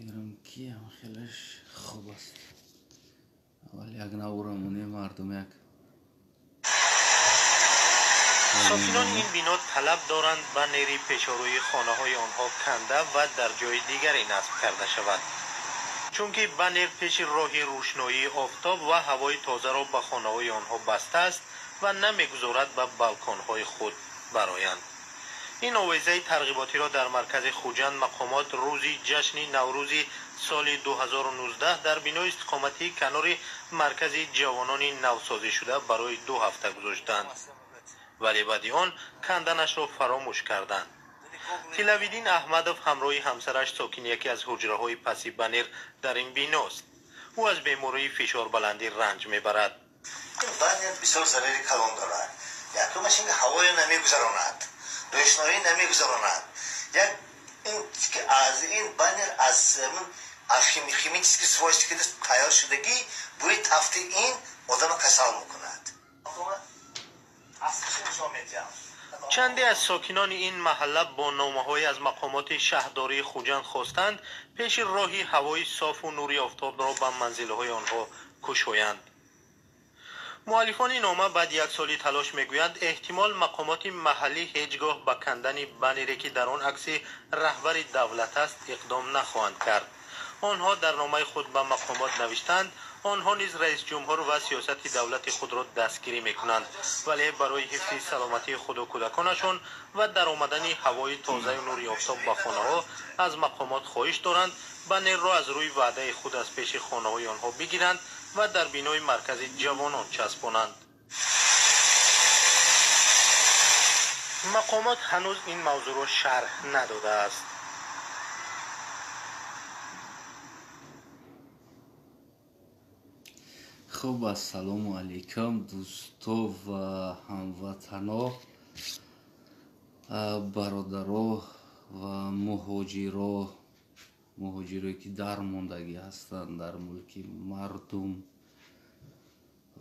فکرم که هم خیلیش خوب است ولی یک نورمونه مردم یک ساکنان این بنا طلب دارند بنری پیشروی خانه های آنها کنده و در جای دیگری نصب کرده شود، چون که بنر پیش راه روشنایی آفتاب و هوای تازه را به خانه های آنها بسته است و نمیگذارد به بالکن های خود برآیند. این آویزه ترغیباتی را در مرکز خوجند مقامات روز جشن نوروز سال 2019 در بنای استقامتی کنار مرکز جوانان نوسازی شده برای 2 هفته گذاشتند، ولی بعد آن کندنش را فراموش کردند. تلاویدین احمدوف همراه همسرش ساکن یکی از حجره های پسی بنر در این بناست. او از بیماری فشار بلندی رنج میبرد. بنر بسیار ضرری کلان دارد. یکمش اینکه هوای نمیگذراند، روشنایی نمیگذراند. یک این که از این بنر از خیمی چیزی که سواشتی که تیار شدگی بوی تفتی این آدم کسل میکند. چندی از ساکنان این محله با نامه‌های از مقامات شهرداری خوجند خواستند پیش راهی هوای صاف و نوری آفتاب را به منزل‌های آنها گشایند. مؤلفان این نامه بعد یک سالی تلاش میگویند احتمال مقامات محلی هیچگاه به کندن بنری که در آن عکس رهبر دولت است اقدام نخواهند کرد. آنها در نامه خود به مقامات نوشتند آنها نیز رئیس جمهور و سیاست دولت خود را دستگیری میکنند، ولی برای حفظ سلامتی خود و کودکانشان و در آمدن هوای تازه و نوری آفتاب به خانه ها از مقامات خواهش دارند بنر را از روی وعده خود از پیش خانه های آنها بگیرند و در بنای مرکز جوانان چسبانند. مقامات هنوز این موضوع را شرح نداده است. خب السلام علیکم دوستو و هموطنو، برادرو و مهاجرو که در موندگی هستند در ملک مردم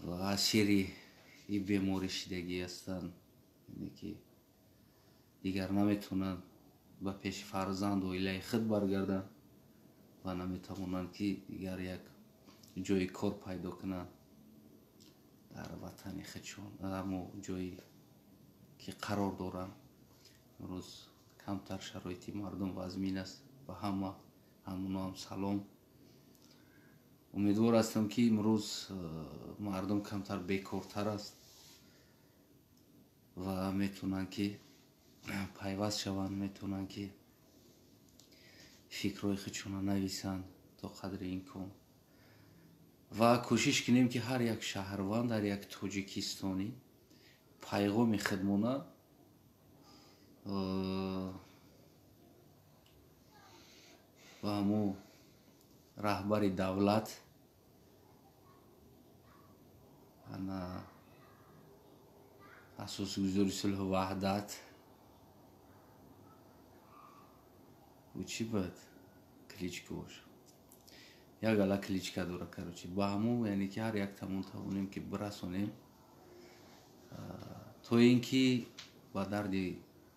و اسیری این بیماری شدگی هستند، یعنی که دیگر نمیتونن به پیش فرزند و عائله خود برگردن و نمیتونن که دیگر یک جای کار پیدا کنن در وطن خودشون، اما جایی که قرار دارن. امروز کمتر شرایط مردم وضمین است و همونا هم سلام. امیدوار هستم که امروز مردم کمتر بیکارتر است و میتونن که پیوست شوند، میتونن که فکرهای خودشون نویسن تا قدر امکان و کوشش کنیم که هر یک شهروند در یک تاجیکستانی پیغام خودمونه و همو رهبر دولت انا اساس گذاری صلح و وحدت و چی بود کلیچکو باشه یک علا کلیچکا دوره کروچی با همو، یعنی که هر یک تمون توانیم که برسونیم تا اینکه با درد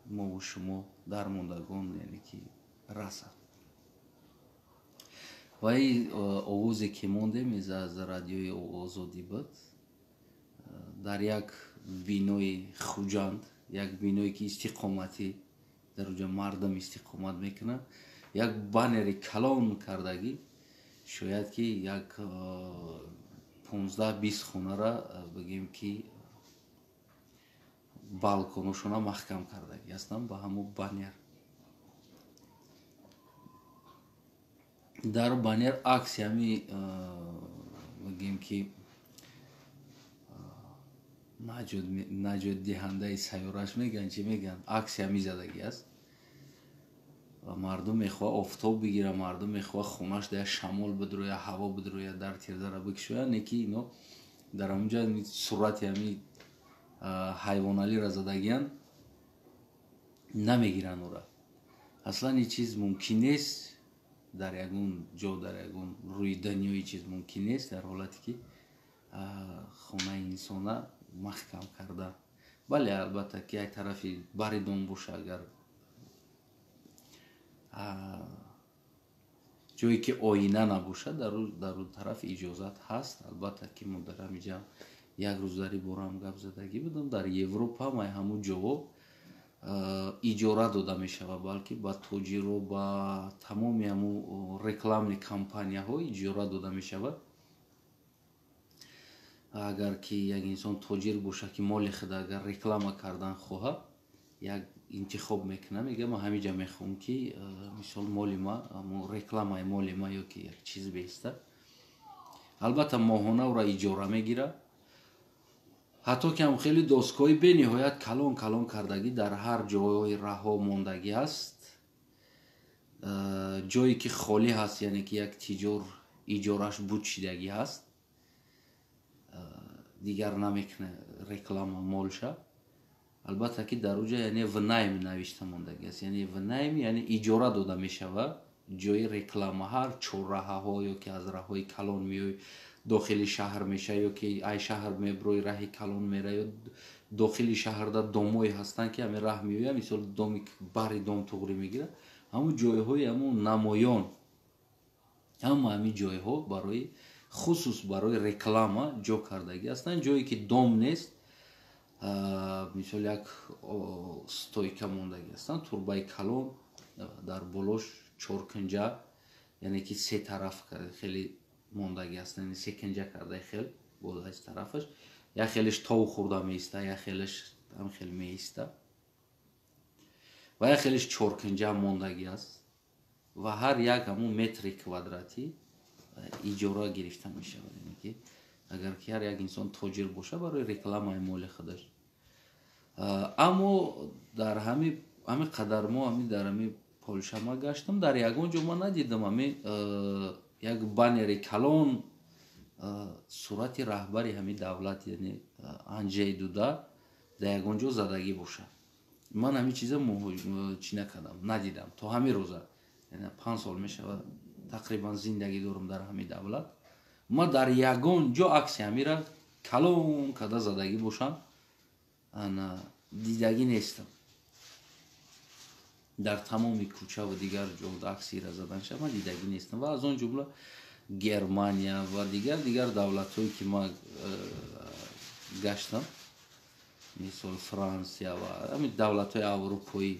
ما و شما در موندگان یعنی که رسد. و این آوازی که موندیم از رادیوی آزادی بود در یک بینای خوجند، یک بینایی که استقامتی در اونجا مردم استقامت میکنه، یک بنر کلان کردگی شاید که یک 15-20 خونه را بگیم که بالکنشون محکم کردگی هستن با همو بنر. در بنر عکس همی بگیم که نجات دهنده سیارش میگن چی میگن، عکس همی زدگی است و مردم میخواه آفتاب بگیره، مردم میخواه خونش در شمال بدرویه، هوا بدرویه، در تیرده را بکشویه، نکی اینو در اونجا صورت همی حیوانالی را زدگیان نمیگیرن او را. اصلا این چیز ممکن نیست در یکون جا، در یکون روی دنیای چیز ممکن نیست در حالتی که خونه انسانه محکم کرده. بله البته که یک طرفی بریدون باشه، اگر ҷое ки оина набошад дар он тараф иҷозат ҳаст. албатта ки мо дар ҳамиҷа як рӯз дар ин бора ҳам гап задагӣ будам. дар Европа ҳамаи ҳамун ҷоҳо иҷора дода мешавад, балки ба тоҷиро, ба тамоми ҳамун рекламни компанияҳо иҷора дода мешавад. агар ки як инсон тоҷир бошад ки моли худ агар реклама кардан хоҳад, як интихоб мекунад, мега ман ҳамиҷа мехоҳам ки мисол моли ма рекламаи моли ма ё ки як чиз беста. албатта моҳона ӯро иҷора мегирад. ҳатто ки ҳам хеле достгоҳи бениҳоят калон калон кардагӣ дар ҳар ҷойҳои раҳо мондагӣ ҳаст. ҷое ки холӣ ҳаст, яъне ки як тиҷор иҷораш буд шидагӣ ҳаст, дигар намекуна реклама молша. албатта ки дар уҷа яъне внайм навишта мондагӣ аст, яъне внайм яъне иҷора дода мешавад ҷои реклама. ҳар чорраҳаҳо ё ки аз раҳҳои калон меои дохили шаҳр меша, ё ки ай шаҳр меброи раҳи калон мера, ё дохили шаҳрда домҳое ҳастанд ки ҳамин раҳ меояд, мисол доми бари дом туғрӣ мегирад. ҳамун ҷойҳои ҳамун намоён, ҳама ҳамин ҷойҳо барои хусус барои реклама ҷо кардагӣ ҳастанд. ҷое ки дом нест, мисол як стойка мондагӣ ҳастанд, турбаи калон дар болош чоркунҷа, яъне ки се тараф хеле мондагӣ ҳастанд, яъне секунҷа кардаи хел болаи тарафаш, як хелеш тов хӯрда меиста, як хелеш ҳам хел меиста ва як хелеш чоркунҷа мондагӣ аст ва ҳар як ҳамун метри квадратӣ иҷора гирифта мешавад. яъне ки агар ки ҳар як инсон тоҷир бошад барои рекламаи моли худаш. аммо дар ҳамин қадар мо дар ҳамин Полша ма гаштам, дар ягон ҷо ма надидам як баннери калон сурати раҳбари ҳамин давлат, яъне Анҷей Дуда дар ягон ҷо задагӣ бошад. ман ҳамин чиза чӣ накардам, надидам то ҳамин рӯза. 5 сол мешавад тақрибан зиндагӣ дорам дар ҳамин давлат. ман дар ягон ҷо акси ҳамира калон када задагӣ бошам дидагӣ нестам. дар тамоми кӯчаву дигар ҷо аксира задан шава ман дидагӣ нестам. ва аз он ҷумла Германия ва дигар давлатҳое ки ман гаштам, мисол Франсия ва ҳамин давлатҳои аврупоӣ,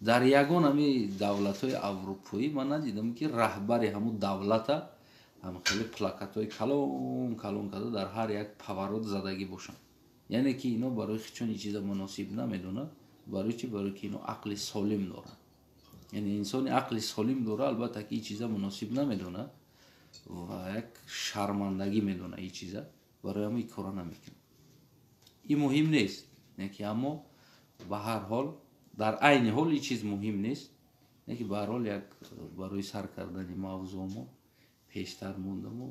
дар ягон ҳамин давлатҳои аврупоӣ ман надидам ки раҳбари ҳамун давлата хеле плакатҳои калон калон када дар ҳар як паворот задагӣ бошанд. яъне ки ино барои хичон чиза муносиб намедонад. барои чи? Барои ки ино ақли солим дорад. яъне инсони ақли солим дора албатта ки ин чиза муносиб намедонад ва як шармандагӣ медонад ин чиза, барои ҳама ин кора намекунад. ин муҳим нест, яки аммо ба ҳар ҳол дар айни ҳол ин чиз муҳим нест, яки ба ҳар ҳол як барои сар кардани мавзӯъ пештар мондаму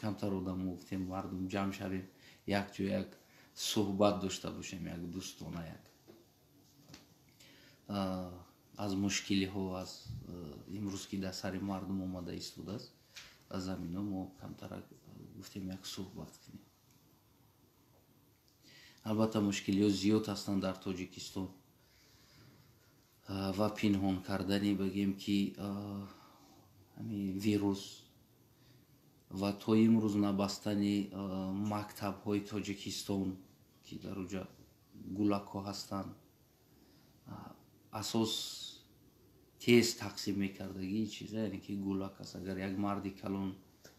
камтар одамо гуфтем мардум ҷамъ шавем як ҷо як суҳбат дошта бошем, як дӯстона, як аз мушкилиҳо аз имрӯз ки дар сари мардум омада истодааст, аз замино мо камтарак гуфтем як суҳбат кунем. албатта мушкилиҳо зиёд ҳастанд дар Тоҷикистон ва пинҳон кардани багем ки ҳамин вирус ва то имрӯз набастани мактабҳои Тоҷикистон ки дар уҷа гулакҳо ҳастанд, асос тез тақсим мекардагии чиза, яъне ки гулак аст. агар як марди калон,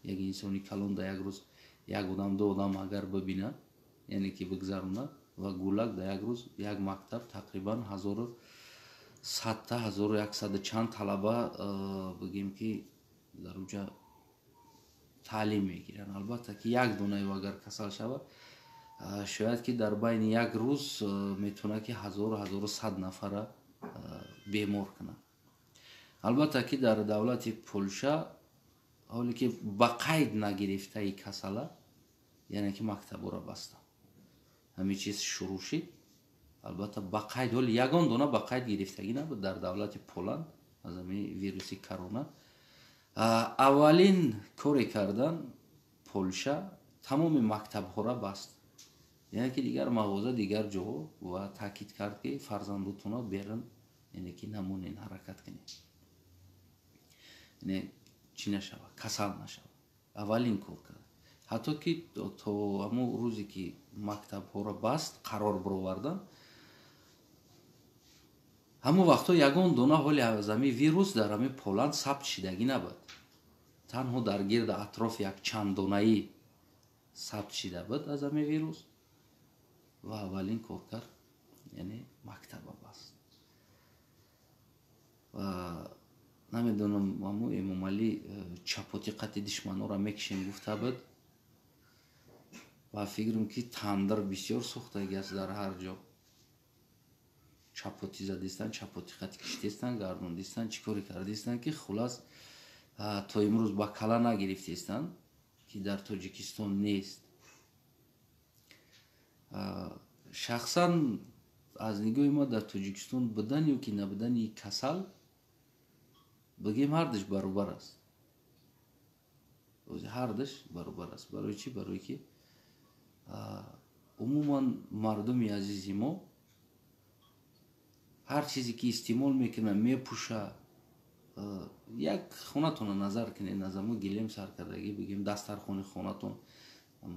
як инсони калон дар як рӯз як одам ду одам агар бибинад, яъне ки бигзаронад, ва гулак дар як рӯз як мактаб тақрибан 1100 1100 чанд талаба бигем ки дар уҷа таълим мегиранд. албатта ки як донаи агар касал шавад, шояд ки дар байни як рӯз метавонад ки 1100 нафара бемор кунад. албатта ки дар давлати Полша ҳоле ки ба қайд нагирифтаи касала, яъне ки мактабҳоро баста, ҳамин чиз шурӯъ шид. албатта ба қайд, ҳоли ягон дона ба қайд гирифтагӣ набуд дар давлати Поланд аз ҳамин вируси корона. аввалин коре кардан Полша тамоми мактабҳоро баст, яъне ки дигар мағоза дигар ҷоҳо, ва таъкид кард ки фарзандотона берун, яъне ки намонен ҳаракат кунед. چی نشود، کسل نشود. اولین کار کرد. حتی که تا همون روزی که مکتب ها را بست قرار برآوردن، همون وقتا یگان دونه حالی از همین ویروس در همین پولند ثبت شدگی نبود. تنها در گرد اطراف یک چند دونه‌ای ثبت شده بود از همین ویروس و اولین کار کرد یعنی مکتب بست. و نمیدونم امو امام علی چپاتی قطع دشمنان را میکشیم گفته بود و فکرم که تندر بسیار سوختگی است در هر جا. چپاتی زدیستن، چپاتی قطع کشیدیستن، گردوندیستن، چیکاری کردیستن که خلاص تا امروز با کلا نگرفتیستن که در تاجیکستان نیست. شخصا از نگاه ما در تاجیکستان بدن یا که نبودن یک کسل بگیم هردش برابر است. هردش برابر است. برای چی؟ برای که عموما مردم عزیزی ما هر چیزی که استعمال میکنه میپوشه. یک خونتون نظر کنید، نظرمو گلیم سر کردگی بگیم دسترخوان خونتون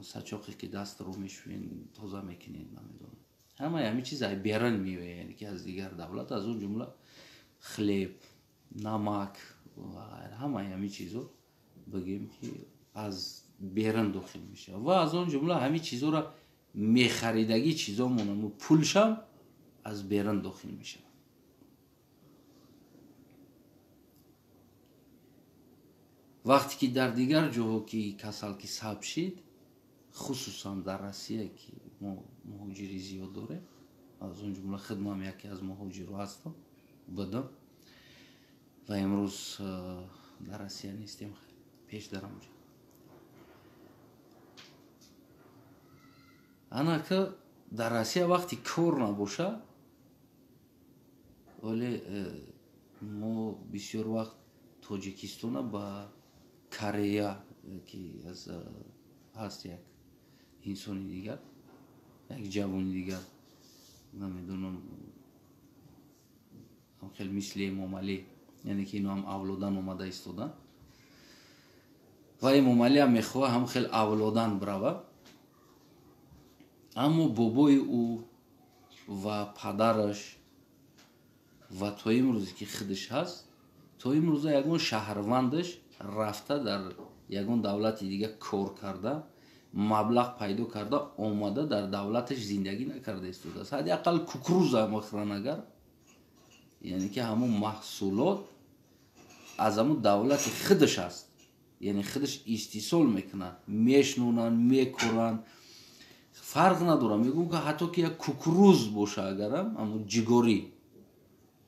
سچاقی که دست رو میشوین تازه میکنید، نمیدونم همه چیز های بیرون میوه، یعنی که از دیگر دولت، از اون جمله خلیب، نمک و همه چیزو بگیم که از بیرون داخل میشه و از اون جمله همه چیزو را میخریدگی چیزامون پولشم از بیرون داخل میشه. وقتی که در دیگر جاها که کسل که ثبت شد، خصوصا در روسیه که مهاجری زیاد داره، از اون جمله خودم یکی از مهاجرها هستم بدم و امروز در روسیه نیستیم، پیش در اونجا. انا که در روسیه وقتی کار نباشه، ولی ما بسیار وقت تاجیکستان با کره که از هست یک انسانی دیگر، یک جوانی دیگر، نمیدونم هم خیلی مثل امام علی، یعنی که اینا هم اولادن اومده ایستادن و امام علی هم میخواه هم خیلی اولادن بروه. اما بابای او و پدرش و تا امروزی که خودش هست، تا امروز یگان شهروندش رفته در یگان دولت دیگه کار کرده، مبلغ پیدا کرده، آمده در دولتش زندگی نکرده ایستاده است. حداقل کوکروز مخرن اگر، یعنی که همون محصولات از همون دولت خودش است، یعنی خودش استیصال میکنه، میشنونن، میکورن، فرق نداره. میگم که حتی که یک کوکروز باشه اگرم همون جگوری،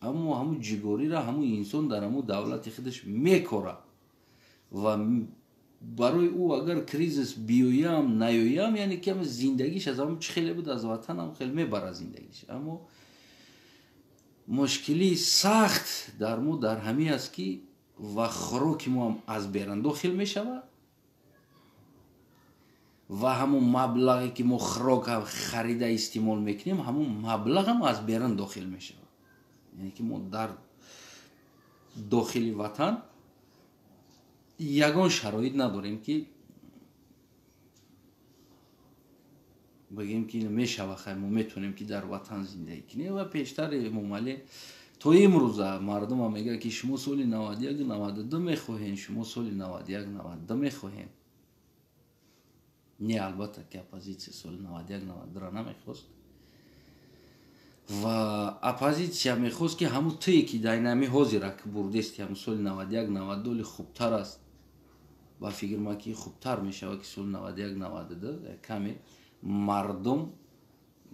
اما همون جگوری را همون انسان در همون دولت خودش میکوره و برای او اگر کریزس بیویم نیویم، یعنی که هم زندگیش از همون چه خیلی بود از وطن هم خیلی میبره زندگیش. اما مشکلی سخت در مو در همین است که و خوراک ما هم از بیرون داخل میشود و همون مبلغی که ما خوراک هم خریده استعمال میکنیم همون مبلغ هم از بیرون داخل میشود. یعنی که ما در داخل وطن یگان شرایط نداریم که بگیم که میشه خیلی ما میتونیم که در وطن زندگی کنیم. و پیشتر امام علی تا امروز مردم هم میگه که شما سال 91 92 میخواهین، شما سال 91 92 میخواهین. نه البته که اپوزیسیون سال 91 92 را نمیخواست و اپوزیسیون میخواست که همون توی که داینامی حاضر که بردیست که همون سال 91 92 خوبتر است و فکر ما که خوبتر میشه و که سال 91 92 کمی مردم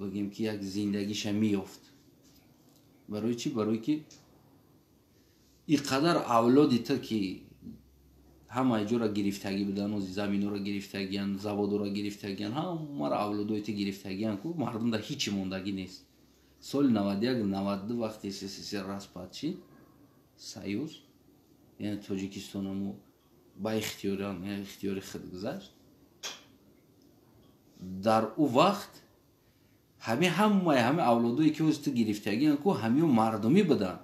بگیم که یک زندگیش میافت. برای چی؟ برای که اینقدر اولادی تا که همه ایجا را گرفتگی بدن و زمین را گرفتگیان، زواد را گرفتگیان، همه را اولادوی تا گرفتگیان که مردم در هیچی موندگی نیست. سال 91 92 وقتی SSSR رسپت شد سیوز، یعنی تاجیکستان همو با اختیار خود گذشت، در او وقت همه اولادوی که از تو گرفتگیان که همه مردمی بدن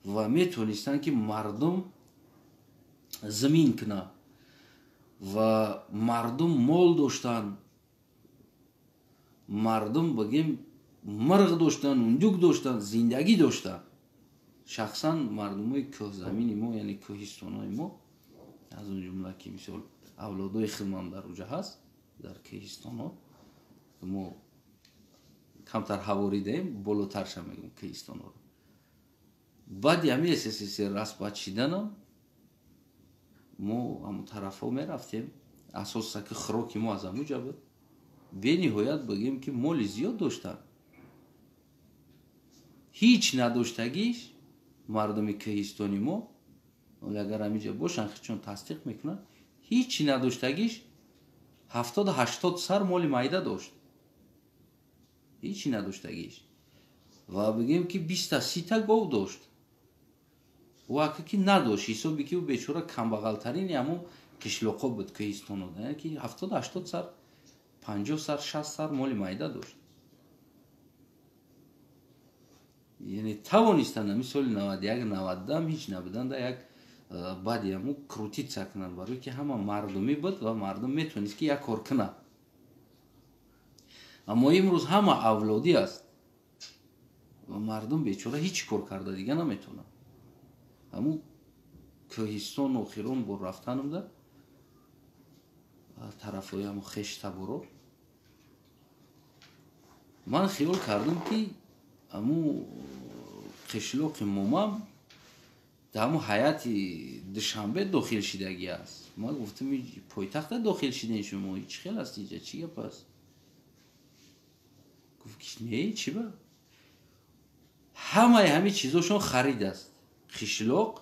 و میتونستن که مردم زمین کنه و مردم مال داشتن، مردم بگیم مرغ داشتن، اندوک داشتن، زندگی داشتن. شخصا مردم های که زمین ما یعنی کوهستان های ما از اون جمله که مثال اولادای خیلمان در اوجه هست در کوهستان ها ما کمتر حواری دهیم بالاتر شم میگم کوهستان ها رو. بعد یمی SSSR رسم شدن ما همون طرف ها می رفتیم اساسا که خراک ما از همونجا بود. به نهایت بگیم که مال زیاد داشتن، هیچ نداشتگیش مردم کوهستانی ما اگر همینجا باشن چون تصدیق میکنن هیچی نداشتگیش 70-80 سر مال معده داشت، هیچی نداشتگیش. و بگیم که 20-30 تا گاو داشت و که نداشت حسابی که بیچاره کمبغلترین همون کشلوقا بود کوهستان ها، یعنی که 70-80 سر 50 سر 60 سر مال معده داشت. یعنی توانستن مثال 91-92 هم هیچ نبودن در یک بعدی همون کروتیت سکنن برای که همه مردمی بود و مردم میتونست که یک کار کنه. اما امروز همه اولادی است و مردم بیچاره هیچ کار کرده دیگه نمیتونن. همون کوهستان و خیرون با رفتنم ده طرف های همون خشت برو من خیال کردم که همون قشلوق مومم در همون حیات دوشنبه داخل شدگی است. ما گفتم پایتخت داخل شدین شما هیچ خیل است اینجا چیه پس؟ گفت که نه چی با؟ همه چیزاشون خرید است. قشلوق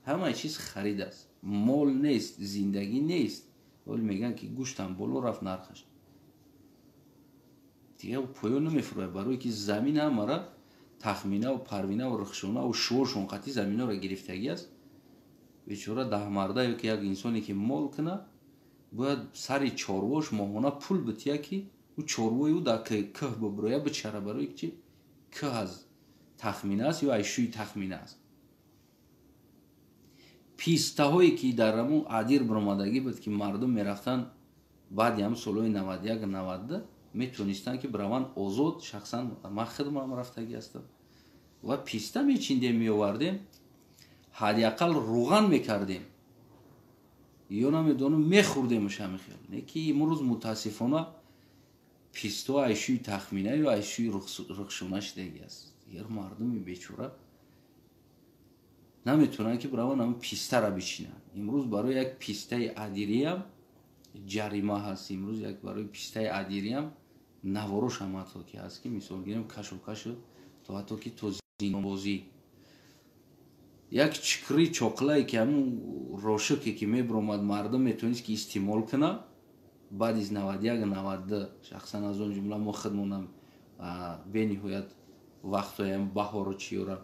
همه چیز خرید است، مال نیست، زندگی نیست. ولی میگن که گوشتم بالا رفت نرخش دیگه پایان نمیفروه برای که زمین هم مرا تخمینه و پروینه و رخشونه و شورشون قطعی زمین ها را گرفتگی است. بیچاره 10 مرده یا که یک انسانی که مال کنه باید سری چارواش ماهانه پول بتیه که او چاروای او در که ببرویه بچره برای که که از تخمینه است یا ایشوی تخمینه است. پیسته هایی که در همون عدیر برامدگی بود که مردم میرفتن بعد هم سالهای 91-92 میتونستن که برامن آزاد شخصا ما خدمم رفتگی هستم و پیسته میچیندیم میآوردیم حداقل روغن میکردیم یا نمیدونم میخوردیمش همین خیال. نه که امروز متاسفانه پیسته و ایشوی تخمینه یا ایشوی رخشونه شدگی است. دیگر مردم بیچاره نمیتونن که برای هم پیسته را بچینن. امروز برای یک پیسته عدیری هم جریمه هست. امروز یک برای پیسته عدیری هم نواروش هم حتی که هست که مثال گیرم کش و کش تا حتی که تو زینبازی یک چکری چاقلایی که همون روشکی که میبرامد مردم میتونید که استعمال کنه بعد از 91-92 شخصا از اون جمله ما خودمونم به نهایت وقتای هم بهار و چیورا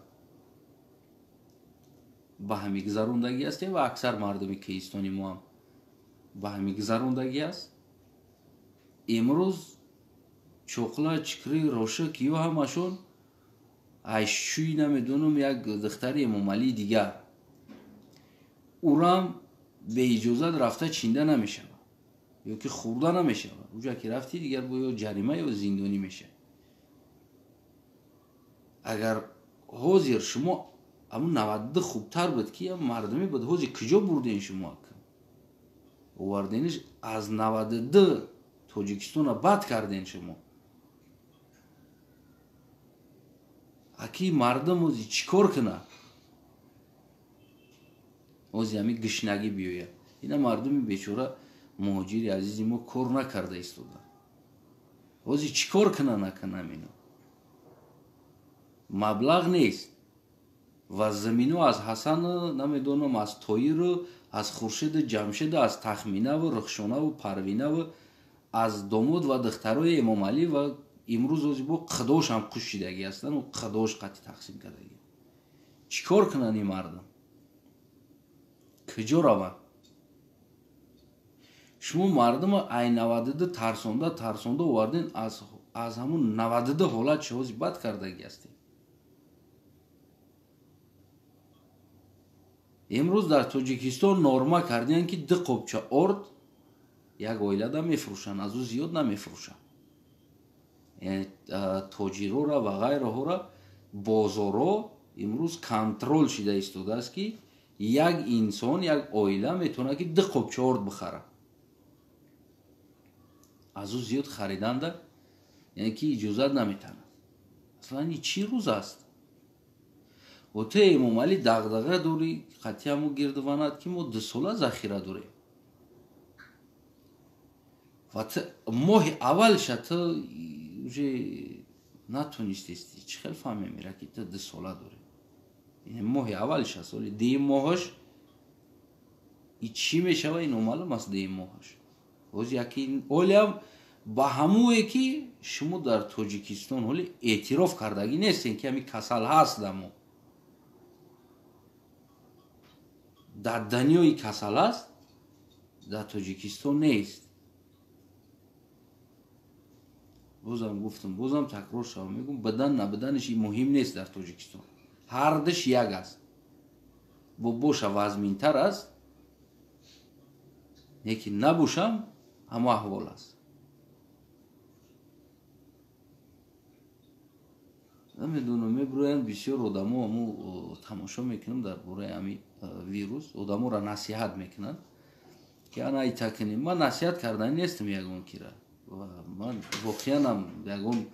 به همی گذروندگی است و اکثر مردمی کوهستانی ما هم به همی گذروندگی است. امروز چوکلا چکری روشک یا همشون ایشوی نمیدونم یک دختری مملی دیگر اورم به اجازه رفته چینده نمیشه یا که خورده نمیشه. اونجا که رفتی دیگر با جریمه یا زندانی میشه. اگر حاضر شما همون 92 خوبتر بود که مردمی بود حاضر کجا بردین شما آوردینش از 92 تاجیکستان را بد کردین شما. اکی مردم اوزی چیکار کنه اوزی همی گشنگی بیویه. اینا مردمی بیچاره مهاجری عزیزی ما کار نکرده ایستادن اوزی چیکار کنه نکنه اینو مبلغ نیست و زمینو از حسن نمیدونم از طایر از خورشید جمشید از تخمینه و رخشانه و پروینه و از داماد و دخترای امام علی و امروز اوزی با قداش هم کشیدگی هستن و قداش قطعی تقسیم کردگی. چیکار کنن این مردم؟ کجا روان؟ شما مردم ای 92 ترسانده وردین از همون 92 حالت چوزی بد کردگی هستین. امروز در توجیکستان نورما کردن که 2 قبچه ارد یک اویله دا میفروشن، از او زیاد نمیفروشن. یعنی تاجرو را و غیره ها را بازارو امروز کنترل شده ایستاده است که یک انسان یک اویله میتونه که 2 قبچه ارد بخره، از او زیاد خریدن ده یعنی که اجازت نمیتونه. اصلا این چی روز است؟ و تو امام علی دغدغه دوری خطی همو گردواند که ما 2 ساله ذخیره داریم و ماه اول شد نتونستی چه خیلی فهمه میره که تو 2 ساله داری. این ماه اول شد سالی 10 ماهش این چی میشه و این معلوم است 10 ماهش. وز یکی اولی هم با هموی که شما در توجیکستان حالی اعتراف کردگی نیستین که همی کسل هست دمو در دنیای کسل هست، در توجیکستان نیست. بازم گفتم بازم تکرار شدم میگم بدن نبدنش مهم نیست در توجیکستان، هر دش یک است. با باشه وزمینتر است، یکی نباشم همه احوال است. نمیدونم میبروین بسیار آدمو همو تماشا میکنم در باره همی ویروس، آدمو را نصیحت میکنن که انا ای تکنیم. من نصیحت کردن نیستم یگون کی را و من واقعا هم یگون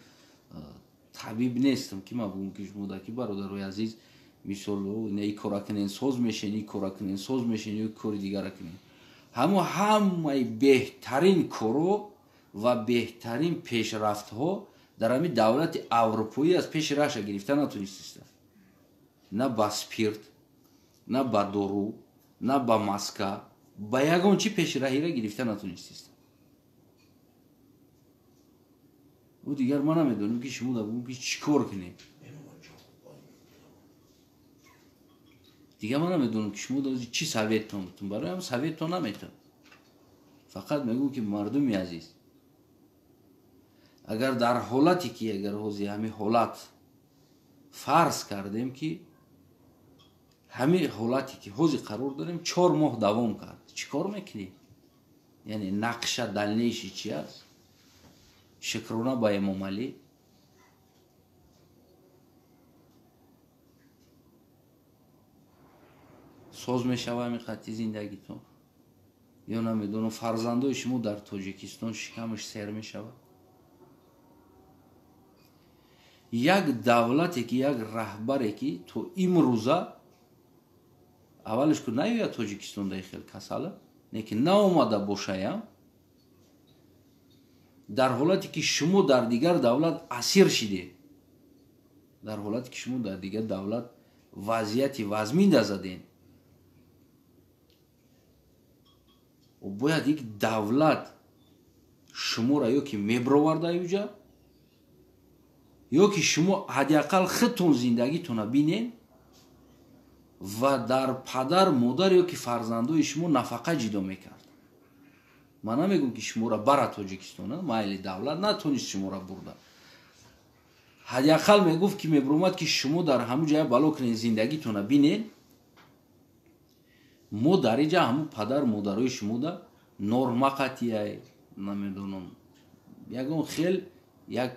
طبیب نیستم که من بگم که شما که برادرای عزیز مثال ای کارا کنین ساز میشین، ای کارا کنین ساز میشین، ای کاری دیگر کنین. همه بهترین کارو و بهترین پیشرفت ها در همین دولت اروپایی از پیش رش گرفته نتونسته. نه با سپیرت، نه با دارو، نه با ماسکا، با یگان چی پیش رهی را گرفته نتونسته. و دیگر من نمیدونم که شما بگم که چی کار کنیم. دیگر من نمیدونم که شما چی سویت تون برای هم سویت تون نمیتون. فقط میگم که مردمی عزیز اگر در حالتی که اگر حوزی همین حالت فرض کردیم که همین حالتی که حوزی قرار داریم 4 ماه دوام کرد، چی کار میکنیم؟ یعنی نقشه دلنیشی چی است؟ شکرانه با امام علی ساز میشوه همین خطی زندگیتون یا نمیدونم فرزندای شما در توجیکستان شکمش سیر میشوه. یک دولتی که یک رهبری که تو امروزه اولش که نیوید توجیکستان داخل کساله نه نه اومده باشه، در حالتی که شما در دیگر دولت اسیر شده، در حالتی که شما در دیگر دولت وضعیتی وزمینده زدین و باید یک دولت شما را یا که میبرورده ایوجا یا که شما حداقل خودتون زندگیتون بینین و در پدر مادر یا که فرزندای شما نفقه جدا میکرد. من نمیگم که شما را برای توجیکستان مایل دولت نتونست شما را برده، حداقل میگفت که میبرومد که شما در همون جای بالا کنین زندگیتون بینین، ما در اینجا همون پدر مادرای شما دا نورما قطعیه نمیدونم یکون خیل یک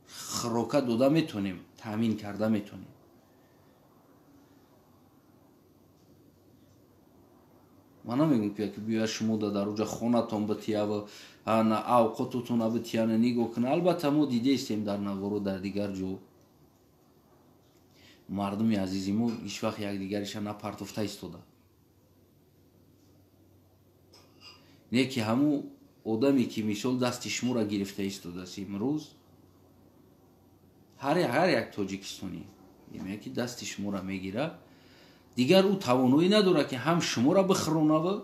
خوراک داده میتونیم تامین کرده میتونیم. من نمیگم که بیاید شما در اونجا خونتون بتیه و اوقاتتون بتیه نگاه کنه. البته ما دیده استیم در نوارو در دیگر جو مردم عزیزی ما هیچ وقت یک دیگرش نپرتفته ایستاده. نه که همون آدمی که مثال دست شما را گرفته ایستاده است امروز هر یک توجیکستانی یعنی که دست شما را میگیره دیگر او توانایی نداره که هم شما را بخرونه و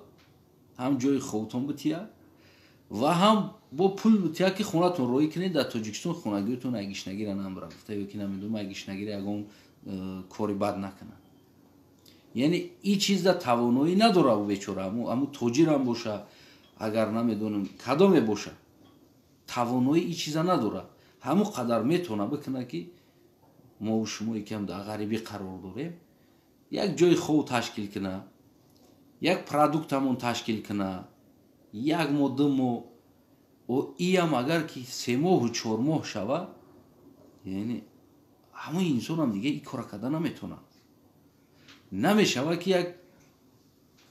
هم جای خودتون بتیه و هم با پول بتیه که خونتون روی کنید. در توجیکستان خونگیتون اگیشنگی را نمبره گفته یا که نمیدونم اگیشنگی را اگه کاری بد نکنه. یعنی این چیز در توانایی نداره و بیچاره همون توجیر هم باشه اگر نمیدونم کدام باشه توانایی این چیزا نداره همون قدر میتونه بکنه که ما و شما یکم در غریبی قرار داریم як ҷойи хуб ташкил кина, як продуктамон ташкил кина, як моҳ 2 моҳ иам агар ки 3 моҳу 4 моҳ шава, яъне ҳамаи инсонам дига ин кора карда наметавонад. Намешава ки як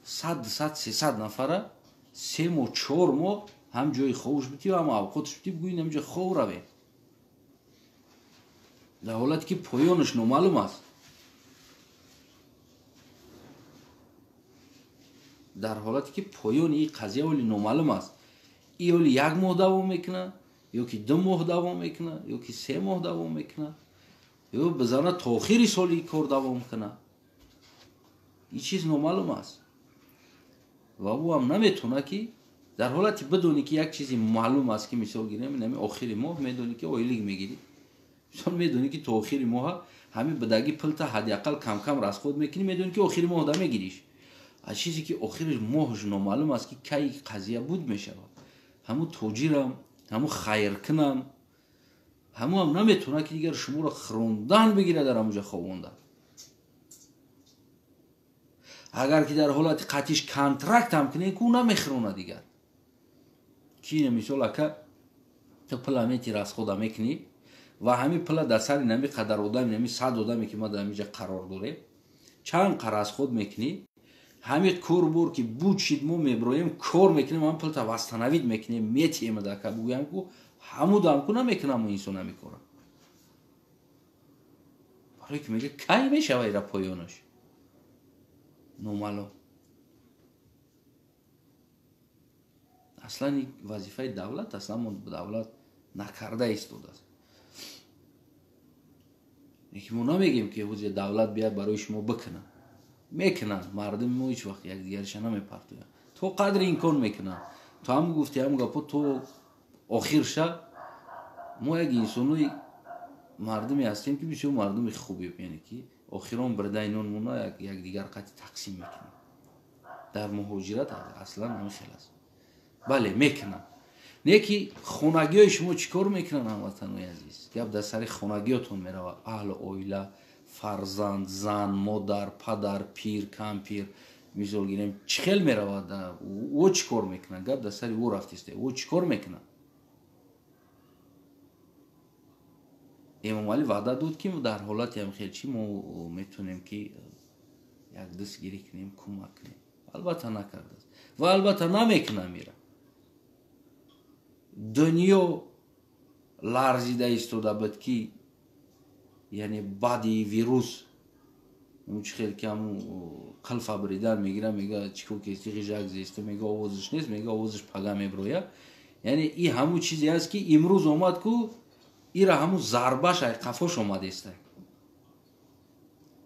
100 200 300 нафара 3 моҳ 4 моҳ ҳам ҷойи ховуш битӣ ҳам авқотш битӣ бигӯӣ намҷа хов равем, дар ҳолате ки поёнаш номаълум аст. дар ҳолате ки поёни ин қазия оли номаълум аст. ин оли 1 моҳ давом мекуна, ё ки 2 моҳ давом мекуна, ё ки 3 моҳ давом мекуна, ё бизана то охири соли ин кор давом куна. ин чиз номаълум аст ва ӯ ҳам наметавона ки дар ҳолати бидони ки як чизи маълум аст ки мисол гирем нами охири моҳ медони ки ойлик мегирӣ, мисол медони ки то охири моҳа ҳамин бидаги пулта ҳадиақал камкам расход мекунӣ, медони ки охири моҳ да мегириш. аз чизе ки охири моҳш номаълум аст ки кай қазия буд мешавад, ҳаму тоҷирам, ҳаму хайркунам, ҳамуам наметавона ки дигар шуморо хӯрондан бигира дар ҳамуҷа ховондан. агар ки дар ҳолати қатъиш контракт ҳам кунем ки ӯ намехӯрона дигар. ки мисол ака ту пула мети расхода мекунӣ ва ҳамин пула дар сари нами қадар одами нами 100 одаме ки ма дар ҳамиҷа қарор дорем чанд қа расход мекунӣ, ҳамин корбор ки буд шид мо мебироем кор мекунем, ҳамин пулта вастанавид мекунем, метием дака бигӯям ку ҳамудам ку намекунам инсон ҳамин кора. барое ки мега кай мешава ира поёнаш номаълум. аслан ин вазифаи давлат аст, аммо давлат накарда истодааст. лекин мо намегем ки ҳозир давлат бияд барои шумо бикунад. мекунанд мардуми мо ҳеҷ вақт якдигариша намепартоянд, то қадри имкон мекунанд. то ҳам гуфти ҳам гапо то охирша мо як инсонои мардуме ҳастем ки бисёр мардуми хубем, яъне ки охирон бирдаи нон мона якдигар қати тақсим мекунем. дар муҳоҷират аслан намехел аст. бале мекунанд. не ки хонагиҳои шумо чӣ кор мекунанд ҳамватанои азиз? гап дар сари хонагиҳотон меравад. аҳли оила, фарзанд, зан, модар, падар, пир, кампир мисол гирем чӣ хел меравад, ӯ чӣ кор мекунад? гап дар сари ӯ рафтист. ӯ чӣ кор мекунад? имом Алӣ ваъда дод ки дар ҳолати ҳамхелчӣ мо метавонем ки як дастгирӣ кунем, кӯмак кунем. албатта накардааст ва албатта намекунам ира. дунё ларзида истода буд ки яъне баъди вирус чӣ хел ки ҳамун қилфа биридан мегирад, мега чӣ ки истиғи жак зеста, мега овозиш нест, мега овозиш пага мебирояд. яъне ин ҳамун чизе аст ки имрӯз омад ку ира ҳамун зарбаш ай қафош омадеста.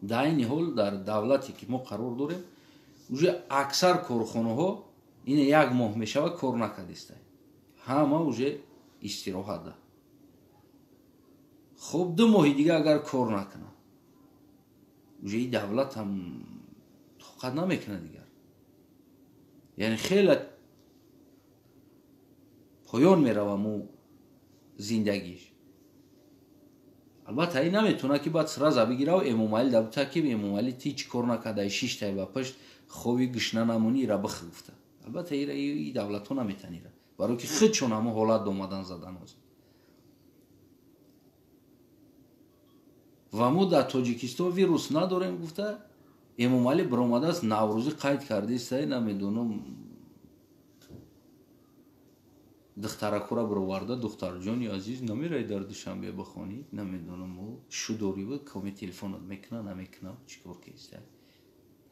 дар айни ҳол дар давлате ки мо қарор дорем уже аксар корхонаҳо ина 1 моҳ мешава кор накардеста, ҳама уже истироҳатда. хуб 2 моҳи дига агар кор накуна уже ин давлат ҳам тоқат намекуна дигар, яъне хеле поён мерава мо зиндагиш. албатта ин наметавона ки баъд сразу бигирав имом Алӣ дабута ки имом Алӣ ти чӣ кор накарда 6 тай ба пашт хоби гушна намунӣ ира бихуфта. албатта ира и давлатҳо наметавон ира, барои ки худшон ҳамон ҳолат омадан задан ҳозир. ва мо дар Тоҷикистон вирус надорем гуфта имом Алӣ биромадааст наврӯзӣ қайд кардеста, намедонам духтаракура бироварда, духтарҷони азиз намераи дар душанбе бихонӣ, намедонам шу дорӣ буд коми телефонот мекуна намекунам чӣ кор киста,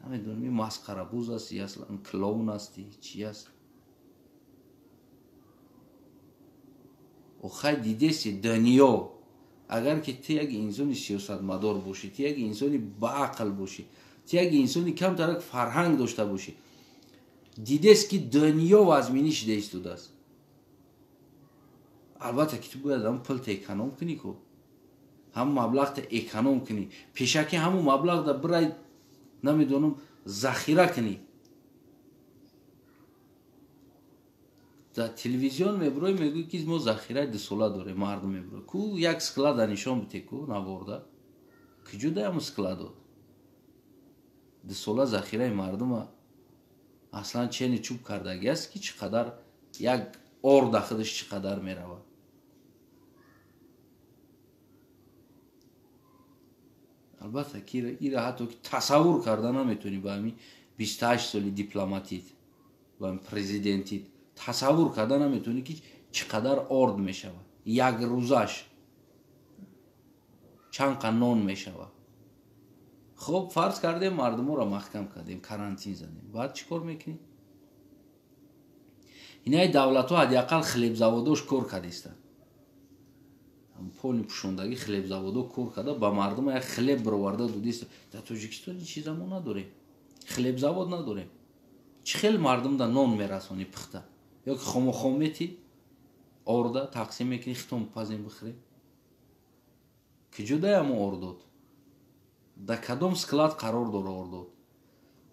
намедонам ин масқарабӯз аст ё аслан клоун асти чӣ аст. охай дидеси дунё агар ки ту як инсони сиёсатмадор бошӣ, ту як инсони баақл бошӣ, ту як инсони камтарак фарҳанг дошта бошӣ, дидест ки дунё вазминӣ шуда истодааст. албатта ки ту бояд ҳам пулта эконом кунӣ ку, ҳам маблағта эконом кунӣ, пешаки ҳамун маблағда бирай намедонам захира кунӣ. дар телевизион мебирои мегӯй ки мо захираи 2 сола дорем, мардум мебирои ку як склада нишон бите ку наворда куҷо да ҳамун складот дусола захираи мардума аслан чени чӯб кардагиаст ки чӣ қадар як ор дахудаш чӣ қадар меравад. албатта ира ҳатто ки тасаввур карда наметонӣ ба ҳамин 28 соли дипломатит ба ҳамин президентит тасаввур карда наметонӣ ки чӣ қадар орд мешавад, як рӯзаш чанд қа нон мешавад. хуб фарз кардем мардуморо маҳкам кардем, карантин задем, баъд чӣ кор мекунем? инаи давлатҳо ҳадиақал хлебзаводош кор кардистанд, поли пӯшондагӣ хлебзаводо кор карда ба мардума як хлеб бароварда додист. дар тоҷикистон ин чизамо надорем, хлебзавод надорем. чӣ хел мардум да нон мерасонӣ пухта, ё ки хомохом метӣ орда тақсим мекунӣ хитон пазем бихӯрем? киҷода ямо ордод, дар кадом склад қарор дора ордод,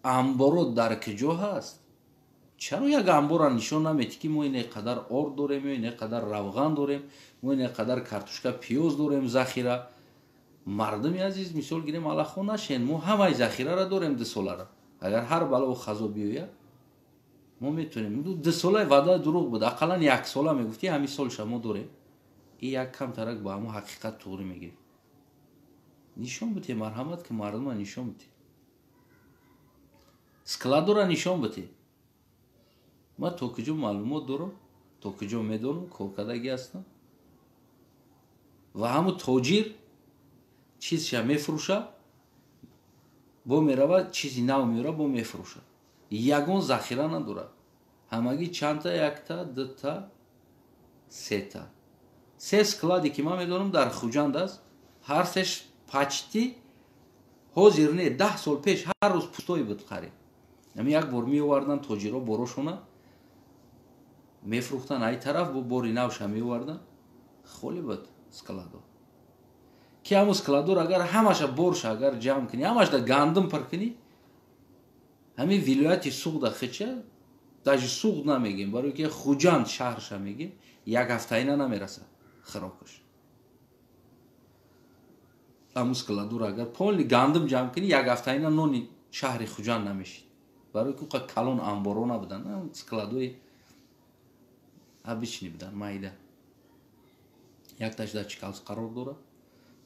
амборот дар киҷо ҳаст? чаро як амбора нишон наметӣ ки мо ине қадар орд дорем, ё ине қадар равған дорем, мо ине қадар картошка пиёз дорем захира? мардуми азиз, мисол гирем алахо нашен, мо ҳамаи захираро дорем дусолара. агар ҳар балову хазо биёяд мо метонем. дусолаи ваъда дурӯғ буд, ақаллан як сола мегуфтӣ ҳамин солша мо дорем. ин як камтарак ба ҳамо ҳақиқат туғрӣ мегирем. нишон бите марҳамат ки мардума нишон бите, складора нишон бите. ман то киҷо маълумот дорам, то киҷо медонам, коркардагӣ ҳастам. ва ҳамун тоҷир чизша мефурӯшад, бо меравад, чизи нав меорад, бо мефурӯшад. ягон захира надорад. ҳамагӣ чандта? якта, дута, сета. се складе ки ман медонам дар Хуҷанд аст. ҳар сеш пачти ҳозир не 10 сол пеш ҳар рӯз пустоӣ буд қариб. ҳамин як бор меовардан тоҷиро борошона мефурӯхтан, ай тараф бо бори навша меовардан, холӣ буд складо. ки ҳамун складор агар ҳамаша борша агар ҷамъ кунӣ, ҳамашда гандум пир кунӣ, ҳамин вилояти суғда хича даже суғд намегем, барои ки Хуҷанд шаҳрша мегем, як ҳафтаина намерасад хӯрокаш. ҳамун складор агар полни гандум ҷамъ кунӣ, як ҳафтаина нони шаҳри Хуҷанд намешид, барои ки калон амборо набуданд, складои обични буданд, майда. якташ дар Чикалс қарор дорад,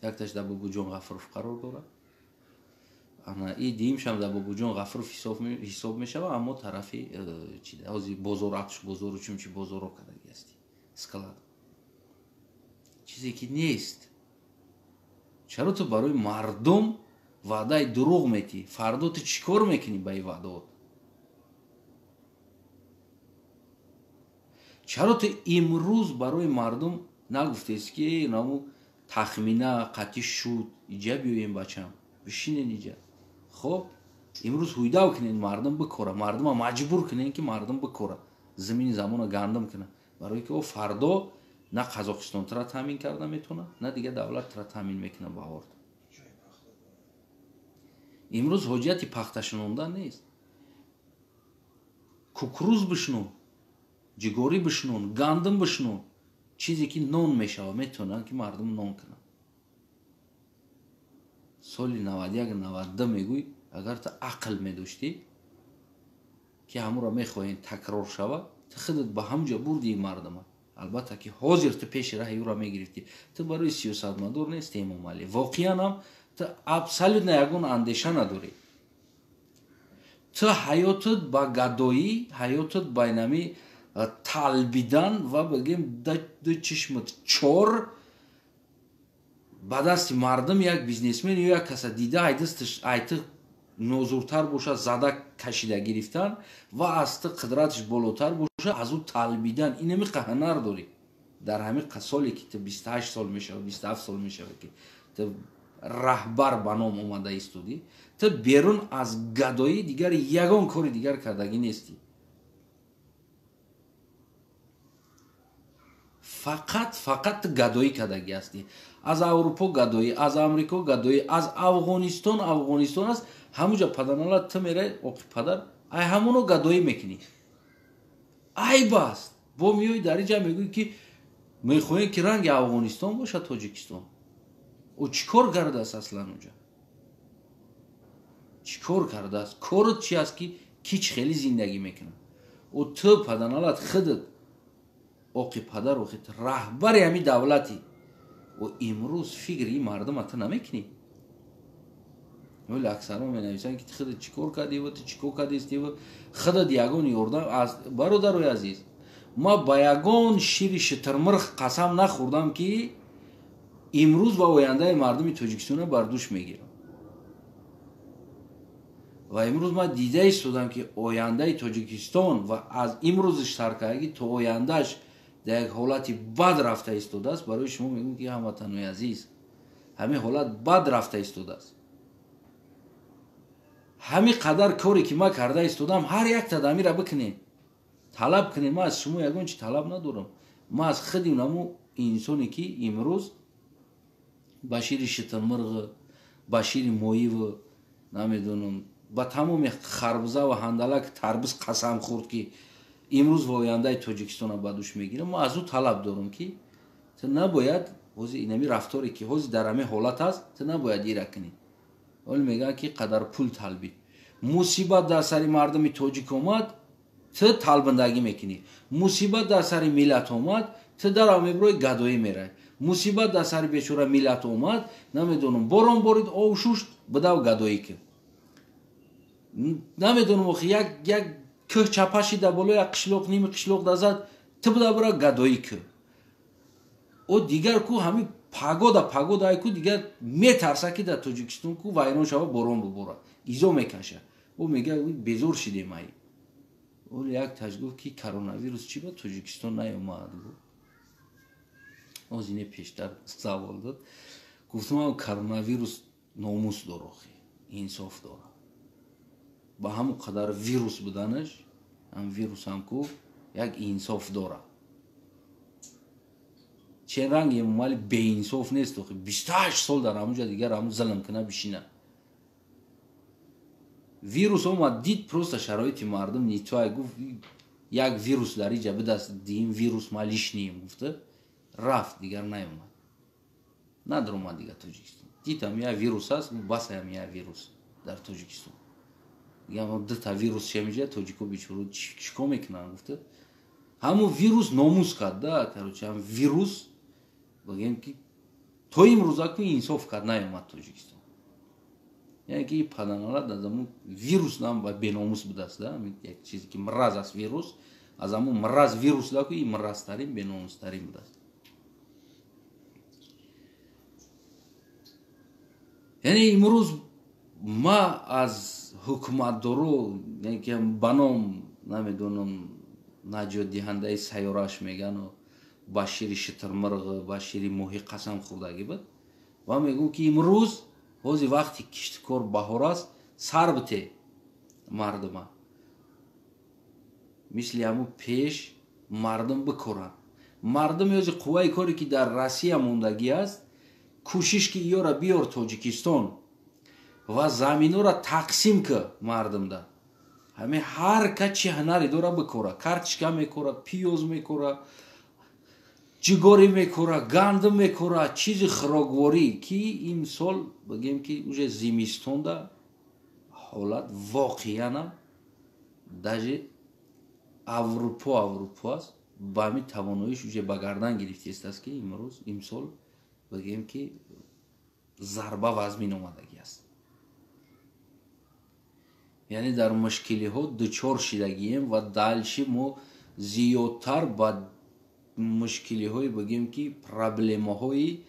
якташ дар Бобуҷон Ғафуров қарор дорад. ин диимшам дар Бобуҷон Ғафуров ҳисоб мешавад, аммо тарафи ҳозир бозор Атуш бозору чунчи бозоро кардагӣ ҳасти склад. чизе ки нест. чаро ту барои мардум ваъдаи дурӯғ метӣ? фардо ту чӣ кор мекунӣ ба ин ваъдаот? чаро ту имрӯз барои мардум нагуфтест ки наму тахмина қатӣ шуд, иҷа биёем бачам, бишинен иҷа. хоб имрӯз ҳуйдав кунен мардум бикора, мардума маҷбур кунен ки мардум бикора, замини замона гандум кунад, барои ки фардо на Қазоқистон тра таъмин карда метавонад, на дигар давлат тра таъмин мекунад ба орд. имрӯз ҳоҷияти пахта шунондан нест. кукуруз бишнон, ҷигорӣ бишнон, гандум бишнон, чизе ки нон мешавад, метавонанд ки мардум нон кунанд. соли 91-92 мегӯй, агар ту ақл медоштӣ ки ҳамуро мехоҳем такрор шавад, ту худат ба ҳамҷа бурдӣ мардума. албатта ки ҳозир ту пеши раҳи ӯро мегирифтӣ. ту барои сиёсатмадор нест Эмом Али. воқеан ҳам ту абсолютно ягон андеша надорӣ. ту ҳаётат ба гадоӣ, ҳаётат ба инами талбидан ва бигем ду чишмат чор ба дасти мардум як бизнесмен ё як каса дида айти нозуртар бошад, зада кашида гирифтан ва аз ту қудратиш болотар бошад, аз ӯ талбидан. инами ҳунар дорӣ дар ҳамин соле ки ту 28 сол мешавад, 27 сол мешавад ки ту раҳбар ба ном омада истодӣ, ту берун аз гадоӣ дигар ягон кори дигар кардагӣ нестӣ. фақат ту гадоӣ кардагӣ ҳастӣ. аз Аврупо гадоӣ, аз Амрико гадоӣ, аз Афғонистон аст, ҳамуҷа паданала ту мераи оқи падар, ай ҳамоно гадоӣ мекунӣ. айб аст. бо меои дар инҷа мегӯӣ ки мехоҳем ки ранги Афғонистон бошад Тоҷикистон. ӯ чӣ кор кардааст аслан уҷа? چیکار کرده است؟ کارت چی است که کیچ خیلی زندگی میکنه و تو پدنالت خودت اوقی پدر و خیت رهبر همی دولتی و امروز فکر این مردم ات نمیکنی. ولی اکثر می نویسن که خودت چیکار کردی و تو چیکار کردی و خودت یگان یوردم. از برادرای عزیز، ما با یگان شیر شترمرغ قسم نخوردم که امروز و آینده مردم تاجیکستان بر دوش میگیرم و امروز ما دیده ایستادم که آینده تاجیکستان و از امروزش سرکردگی تا آیندهش در یک حالتی بد رفته ایستاده است. برای شما میگم که هموطنان عزیز، همین حالت بد رفته ایستاده است. همین قدر کاری که ما کرده ایستادم هر یک تدامی را بکنیم، طلب کنیم. ما از شما یگان چی طلب ندارم. ما از خودم نمو انسانی که امروز بشیر شترمرغ، بشیر مویی و نمیدونم با تمام خربزه و هندلک تربس قسم خورد که امروز و آینده تاجیکستان با دوش میگیره. ما از او طلب دارم که تو نباید حوزی اینمی رفتاری که حوزی در همه حالت هست تو نباید ایره کنی. ولی میگه که قدر پول طلبید. مصیبت در سری مردم تاجیک آمد تو طلبندگی میکنی. مصیبت در سری ملت آمد تو در همه بروی گدایی میره. مصیبت در سری بیچاره ملت آمد نمیدونم باران بارید آو شوشت بدو گدایی که نمیدونم اخی یک که چپشی در بالای یک قشلوق نیم قشلوق دازد تو بدا برا گدایی که او دیگر کو همین پاگودا ای کو دیگر میترسه که در تاجیکستان کو وایران شوا باران ببوره ایزو میکشه. او میگه بیزور شده مایی. ولی یک تجگفت که کرونا ویروس چی با تاجیکستان نیومد. از اینه پیشتر سوال داد. گفتم کرونا ویروس ناموس داره، انصاف داره. با همون قدر ویروس بودنش هم ویروس هم کو یک انصاف داره. چه رنگی مال بی انصاف نیست. 28 سال در همونجا دیگر همون ظلم کنه بشینه. ویروس اومد دید پروست شرایط مردم نیتوای گفت یک ویروس در اینجا بدست دیم ویروس مالیش نیم گفته رفت دیگر نیومد. نداره اومد دیگر تاجیکستان. دیدم یک ویروس هست بس هم یک ویروس در تاجیکستان. دیگه هم دو تا ویروس چه میشه تاجیکو بیچارو چیکار میکنن گفته همون ویروس ناموس کرده کروچه هم ویروس بگیم که تو امروزا که انصاف کرد نیومد تاجیکستان. یعنی که این پدنالت از همون ویروس نام و بیناموس بوده است. یک چیزی که مرض است ویروس از همون مرض ویروس دا که این مرض ترین بیناموس ترین بوده است. یعنی امروز ما از حکومت دارو یعنی که بنام نمیدونم نجات دهنده سیارش میگن و بشیر شترمرغ بشیر موهی قسم خوردگی بود و میگم که امروز حوزی وقتی کشتکار بهار است سر بته مردم مثل همون پیش مردم بکرن. مردم یوزی قوای کاری که در روسیه موندگی است کوشش که ایو را بیار تاجیکستان و زمینو را تقسیم که مردم ده همه هر کچی هنری داره بکره. کارچکا میکره، پیوز میکره، جگاری میکره، گندم میکره، چیز خراگواری که این سال بگیم که اوجه زمستون ده حالت واقعا داجه اروپا است با همین تواناییش اوجه بگردن گرفته است که امروز امسال بگیم که ضربه وزمین اومدگی است. یعنی در مشکلی ها دچار شدگیم و دلشی ما زیادتر با مشکلی های بگیم که پرابلم های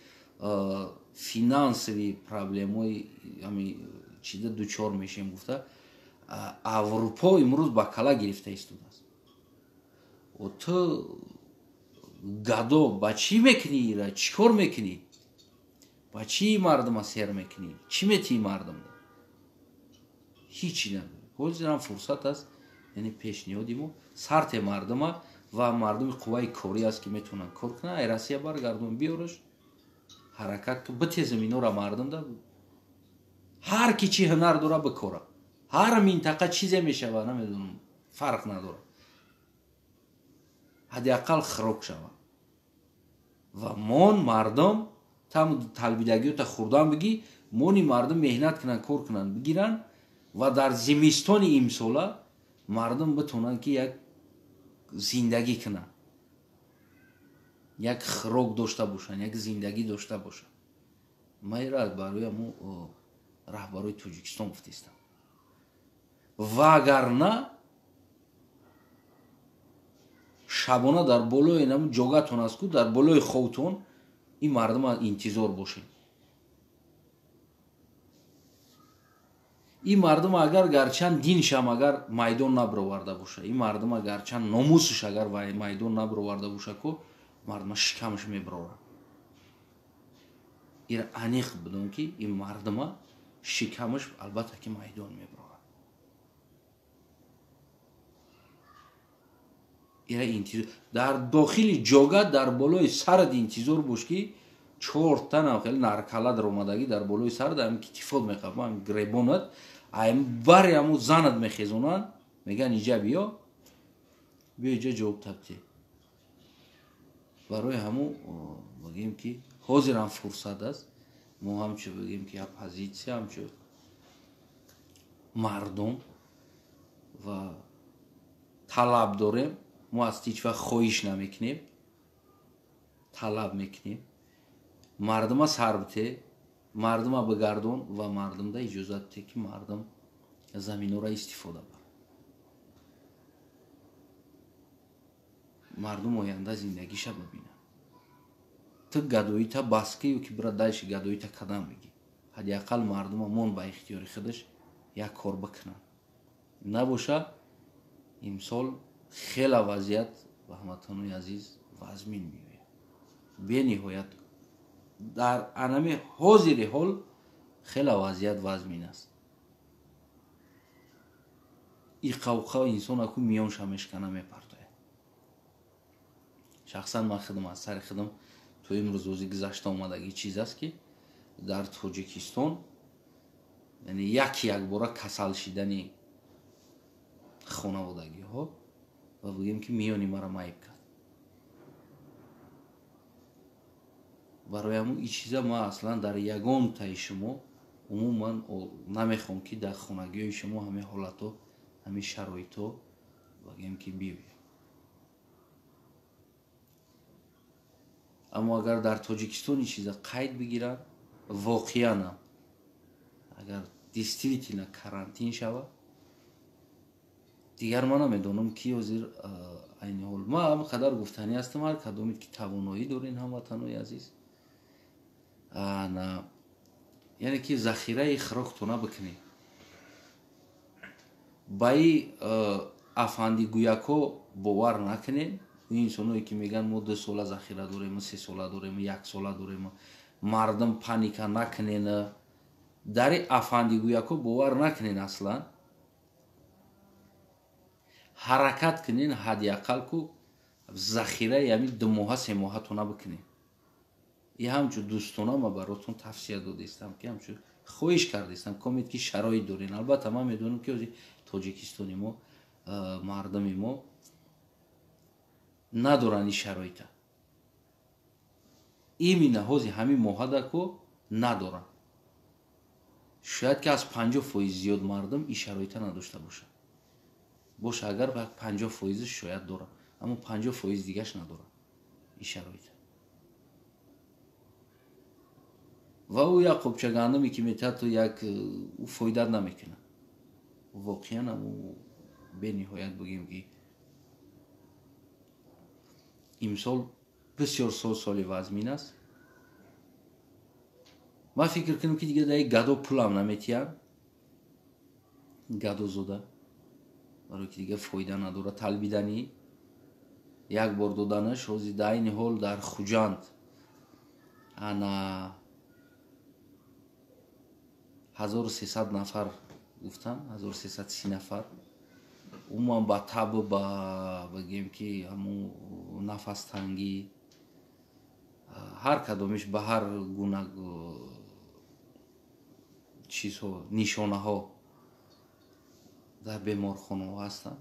فینانسوی پرابلم های همین چیزا دچار میشیم. گفته اروپا امروز با کلا گرفته ایستاده است و تو گدا با چی میکنی را چیکار میکنی با چی مردم سیر میکنی چی میتی مردم ده هیچی نداره. حوزی هم فرصت است یعنی پیشنهادیمو سرت مردم و مردم قوای کاری است که میتونن کار کنن ایراسیه برگردون بیارش حرکت که بته زمینو را مردم ده هر کی چی هنر داره بکره. هر منطقه چیزی میشه و نمیدونم فرق نداره حداقل خروک شود و مون مردم تام طلبیدگی تا خوردن بگی مونی مردم مهنت کنن کار کنن بگیرن ва дар зимистони имсола мардум битонанд ки як зиндагӣ кунанд, як хӯрок дошта бошанд, як зиндагӣ дошта бошанд. ман ира барои ҳамун раҳбарои Тоҷикистон гуфтистам. ва агар на шабона дар болои ҷогатон аст ку дар болои ховтон ин мардума интизор бошед. ин мардум агар гарчанд диншам агар майдон набироварда боша, ин мардум гарчанд номусш агар майдон набироварда боша ку мардума шикамш мебирорад. ира аниқ бидон ки ин мардума шикамш албатта ки майдон мебирорад. ира интизор дар дохили ҷога дар болои сард интизор бош ки 4 танам хеле наркала даромадагӣ дар болои сард ам китифот мехабам гребонат ам бари аму занат мехезонанд, меган иҷа биё иҷа ҷавоб табти. барои ҳамун бигем ки ҳозирам фурсат аст, мо ҳамчу бигем ки оппозитсия ҳамчу мардум ва талаб дорем. мо аз ҳеҷ вақт хоҳиш намекунем, талаб мекунем. мардума сар бите, мардума бигардон ва мардумда иҷозат бите ки мардум заминҳоро истифода барад. мардум оянда зиндагиша бибинад. ту гадоита баски ё ки бира дайши гадоита кадам бигӣ. ҳадди ақал мардума мон ба ихтиёри худаш як кор бикунад. набоша имсол хела вазъият ва ҳамватанони азиз вазмин меояд. бениҳоят дар анами ҳозири ҳол хела вазъият вазмин аст. иқавқа инсонаку миёнша мешкана мепартояд. шахсан ман худам аз сари худам то имрӯз рӯзи гузашта омадагӣ чиз аст ки дар Тоҷикистон яъне як бора касал шидани хонаводагиҳо ва бигем ки миёни мара майб кард. барои ҳамун ин чиза ман аслан дар ягон таи шумо умуман намехоҳам ки дар хонагиҳои шумо ҳамин ҳолатҳо ҳамин шароитҳо бигем ки бибиёд. аммо агар дар Тоҷикистон ин чиза қайд бигиранд, воқеанам агар действительно карантин шавад, дигар ман намедонам ки ҳозир айни ҳол ман ҳам қадар гуфтанӣ ҳастам, ҳар кадомит ки тавоноӣ дорин ҳамватанои азиз, яъне ки захираи хӯрокатона бикунед. ба ин афандигӯякҳо бовар накунед. ин инсоное ки меган мо 2 сола захира дорем, 3 сола дорем, 1 сола дорем, мардум паника накунен. дар ин афандигӯякҳо бовар накунен. аслан ҳаракат кунен, ҳадди ақал ку захираи ҳамин 2 моҳа 3 моҳатона бикунен. ин ҳамчу дӯстона ман баротон тавсия додистам ки ҳамчу хоҳиш кардистам комед ки шароит дорен. албатта ман медонам ки ҳозир Тоҷикистони мо мардуми мо надоранд ин шароита. именно ҳозир ҳамин моҳадаку надоранд. шояд ки аз 50% зиёд мардум ин шароита надошта бошад. боша агар 50% шояд дорад, аммо 50% дигаш надорад ин шароита. ва ӯ як қопча гандуме ки метиҳад то як ӯ фоидат намекунад. воқеан ам бениҳоят бигем ки имсол бисёр соли вазмин аст. ман фикр кунам ки дига дар гадо пулам наметиҳад. гадозода барое ки дига фоида надорад талбидани як бор доданаш. ҳозир дар айни ҳол дар Хуҷанд ана 1300 нафар гуфтам, 1330 нафар умуман ба таб ба бигем ки ҳамун нафастангӣ ҳар кадомиш ба ҳар гуна чизҳо нишонаҳо дар беморхонаҳо ҳастанд.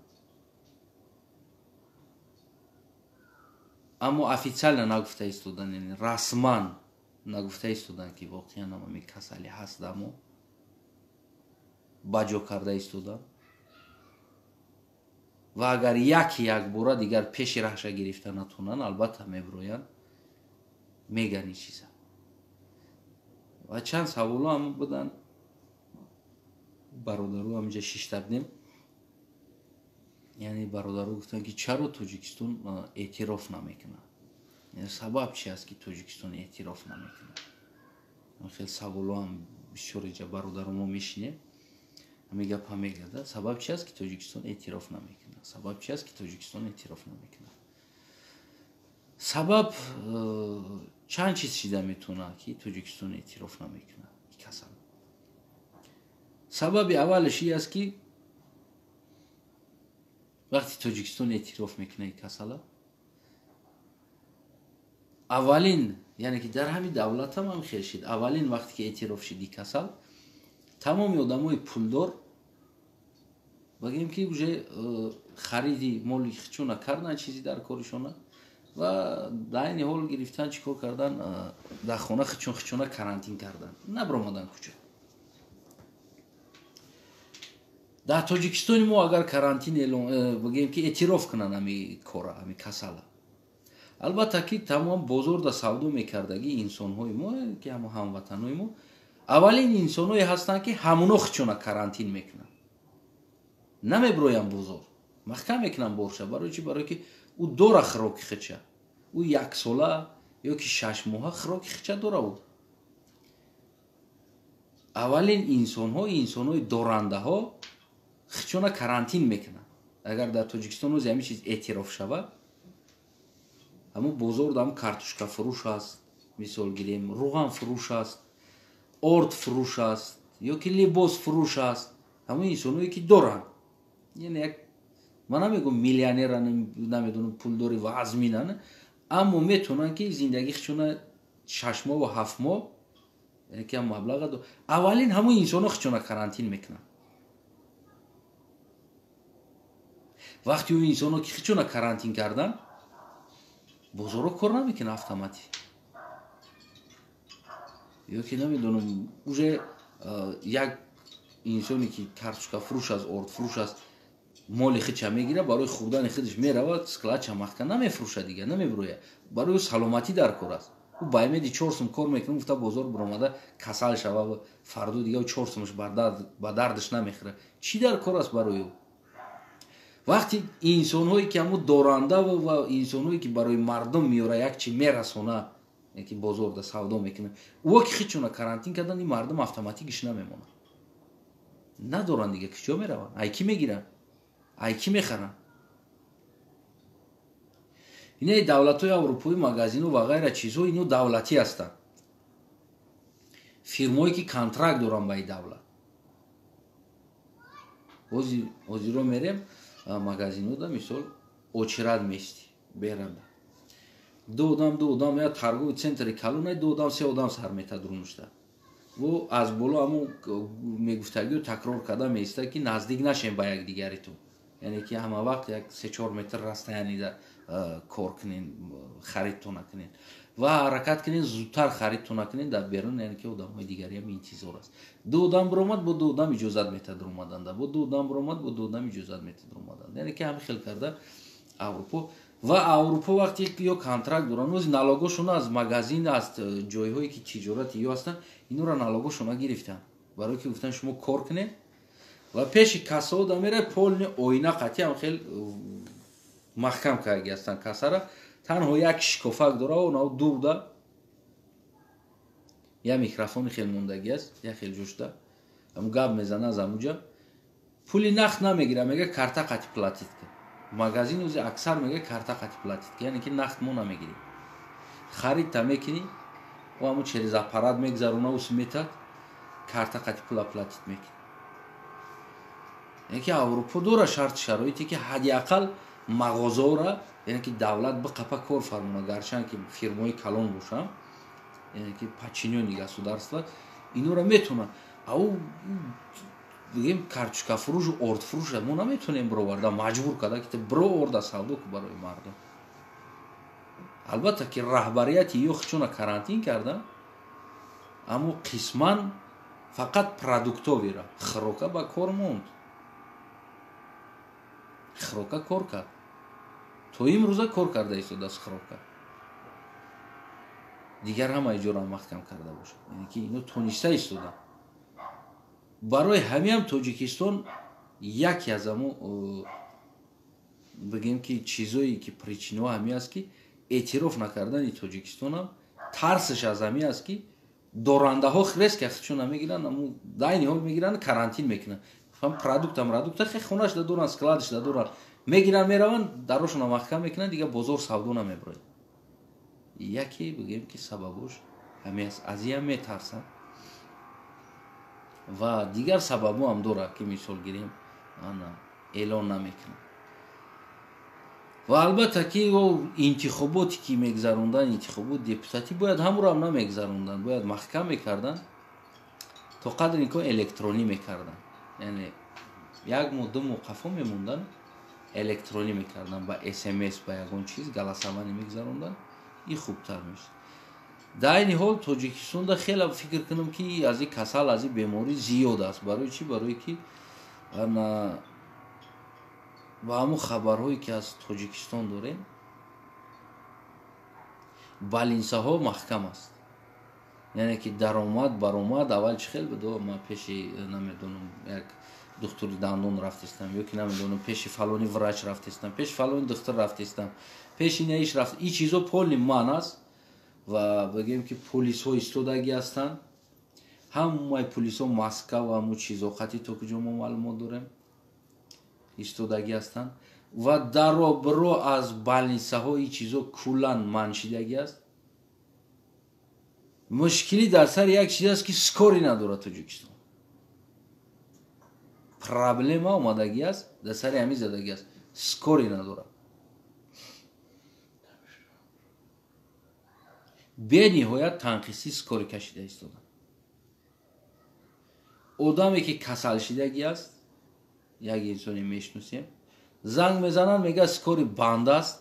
аммо официально нагуфта истодан, яъне расман нагуфта истодан ки воқеан ҳамин касале ҳаст дар мо. баҷо карда истодам ва агар як бора дигар пеши раҳша гирифта натонанд, албатта мебироянд меган ин чиза. ва чанд саволо ҳам будан. бародару ҳаминҷа шиштабдем, яъне бародару гуфтанд ки чаро Тоҷикистон эътироф намекунад, сабаб чи аст ки Тоҷикистон эътироф намекунад. хеле саволо ҳам бисёр иҷа бародарумо мешинем, ҳамин гапа мегардад. Сабаб чи аст ки Тоҷикистон эътироф намекунад? Сабаб чи аст ки Тоҷикистон эътироф намекунад? Сабаб чанд чиз шида метавонад ки Тоҷикистон эътироф намекунад. Касал сабаби аввалаш ин аст ки вақти Тоҷикистон эътироф мекунад касала, аввалин, яъне ки дар ҳамин давлатам ҳам хел шид, аввалин вақте ки эътироф шиди касал, тамоми одамои пулдор багем ки уже хариди моли хичона кардан чизи дар коришона ва дар айни ҳол гирифтан чикор кардан, дар хона хичона карантин кардан, набаромадан куҷо. дар Тоҷикистони мо агар карантин багем ки эътироф кунанд ҳамин кора, ҳамин касала, албатта ки тамом бозорда савдо мекардагӣ инсонҳои мо, ки ҳамватанои мо, аввалин инсонҳое ҳастанд ки ҳамуно хичона карантин мекунанд, намебироянд бозор, маҳкам мекунанд борша. Барои чи? Барои ки ӯ дора хӯроки хича, ӯ яксола ёки 6 моҳа хӯроки хича дора. ӯ аввалин инсонҳои дорандаҳо хичона карантин мекунанд. Агар дар Тоҷикистон ҳозир ҳамин чиз эътироф шавад, ҳамон бозорда ҳам картошка фурӯш аст, мисол гирем, руған фурӯш аст, орд фурӯш аст, ёки либос фурӯш аст, ҳамон инсонҳое ки доранд, яъне як, ман намегӯям миллионера, намедонам пулдори вазминан, аммо метавонанд ки зиндагӣ хичона 6 моҳ ва 7 моҳ, яъне ки ҳам маблаға доранд. Аввалин ҳамон инсонҳо хичона карантин мекунанд. вақти ӯ инсонҳо ки хичона карантин кардан, бозорҳо кор намекунад автоматик, ёки намедонам уже як инсоне ки картошка фурӯш аст, орд фурӯш аст, моли хича мегирад, барои хурдани худаш меравад, складча маҳкам намефурӯшад дига, намебирояд. Барои ӯ саломатӣ дар кор аст. ӯ ба имеди 4 сум кор мекунад, гуфта бозор биромада касал шава, фардо дига 4 сумаш ба дардаш намехӯрад. Чӣ дар кор аст барои ӯ? вақти инсонҳое ки ҳамун доранда ва инсонҳое ки барои мардум меёра як чи мерасона, ки бозорда савдо мекуна, ӯ ки хичона карантин кардан, ин мардум автоматик иш намемонад. Надоранд дига, киҷо мераванд, ай ки мегиранд, ай ки мехаранд. инаи давлатҳои аврупоӣ, магазинҳо ва ғайра чизҳо, ино давлатӣ ҳастанд. фирмое ки контракт доранд ба ин давлат. ҳозиро мерем магазинҳода, мисол очирад мести беранда, ду одам я торговый центри калонай, 2 одам 3 одам сар метад рунушта, во аз боло ҳамон мегуфтагио такрор карда меиста ки наздик нашем ба якдигаритон, яъне ки ҳама вақт як 3-4 метр расстоянида кор кунен, харидтон накунен ва ҳаракат кунен, зудтар харидтон накунен дар берун, яъне ки одамҳои дигари ҳам интизор аст. 2 одам биромад, бо 2 одам иҷозат метад омаданда, бо 2 одам биромад, бо 2 одам иҷозат метад омаданда, яъне ки ҳамин хел карда Аврупо. ва Аврупо вақте ё контракт доранд, ози налогошона аз магазин, аз ҷойҳое ки тиҷорати ё ҳастанд, инора налогошона гирифтанд, барои ки гуфтанд шумо кор кунед ва пеши кассаода меравед, полни оина қатъи ҳам хел маҳкам кардаги ҳастанд кассара, танҳо як шикофак дора, онав дурда я микрофони хел мондагӣ аст, як хел ҷошта ҳам гап мезана аз ҳамуҷа, пули нақд намегира, мега карта қатъи платит кун. Магазин ози аксар мега карта қатъи платит кун, яъне ки нақд мо намегирем. Харидта мекунӣ, ва ҳамун через аппарат мегзарона, ӯ сметад, карта қатъи пула платит мекунӣ. яъне ки Аврупо дора шарти шароите ки ҳадди ақал мағозаора, яъне ки давлат биқапа кор фармона, гарчанд ки фирмои калон бошанд, яъне ки подчинёни государства, инора метавонанд. ау бигем картошка фурӯш, орд фурӯш мо наметавонем бироварда, маҷбур карда ки биро орда савдо ку барои мардум. албатта ки раҳбарияти ё хичона карантин кардан, аммо қисман фақат продуктовира. Хирока ба кор монд. Хирока кор кард. То имрӯза кор карда истодаст хирока. дигар ҳамаи ҷоро маҳкам карда бошад. Яъне ки ино тониста истода. барои ҳамиам Тоҷикистон яке аз ҳамо бигем ки чизое ки причинаҳо ҳами аст ки эътироф накардани Тоҷикистонам тарсаш аз ҳами аст ки дорандаҳо хреска хичон намегиранд, аммо дайни ҳол мегиранд, карантин мекунанд. Продукта хе хонашда доранд, складашда доранд. Мегиранд, мераванд, дарошона маҳкам мекунанд, дигар бозор савдо намебарояд. яке бигем ки сабабош ҳами аст. аз ин ҳам метарсанд. ва дигар сабабҳо ҳам дорад ки мисол гирем эълон намекунанд. ва албатта ки интихоботе ки мегзаронданд, интихоботи депутатӣ бояд ҳамуро ҳам намегзаронданд, бояд маҳкам мекарданд, то қадри имкон электронӣ мекарданд. яъне як моҳ ду моҳ қафо мемонданд, электронӣ мекарданд, ба смс ба ягон чиз галасаванӣ мегзаронданд. ин хубтар мешуд. дар айни ҳол Тоҷикистонда хеле фикр кунам ки аз ин касал, аз ин беморӣ зиёд аст. барои чӣ? Барои ки ба ҳамон хабарҳое ки аз Тоҷикистон дорем, балинсаҳо маҳкам аст. яъне ки даромад баромад аввал чӣ хел бидо ман пеши намедонам як духтури дандон рафтистам, ё ки намедонам пеши фалони врач рафтистам, пеши фалони духтур рафтистам, пеши наиш рафт. ин чизо полни ман аст. ва бигем ки полисҳо истодагӣ ҳастанд. ҳамаи полисҳо маска ва ҳамун чизо қати то куҷо мо маълумот дорем истодагӣ ҳастанд. ва даробиро аз балнисаҳо ин чизо куллан манъшидагӣ аст. мушкилӣ дар сари як чиз аст ки скорӣ надорад Тоҷикистон. проблема омадагӣ аст, дар сари ҳамин задагӣ аст, скорӣ надорад. бениҳоят танқисӣ скорӣ кашида истоданд. одаме ки касалшидагӣ аст, як инсоне мешиносем, занг мезананд, мегӯяд скорӣ банд аст,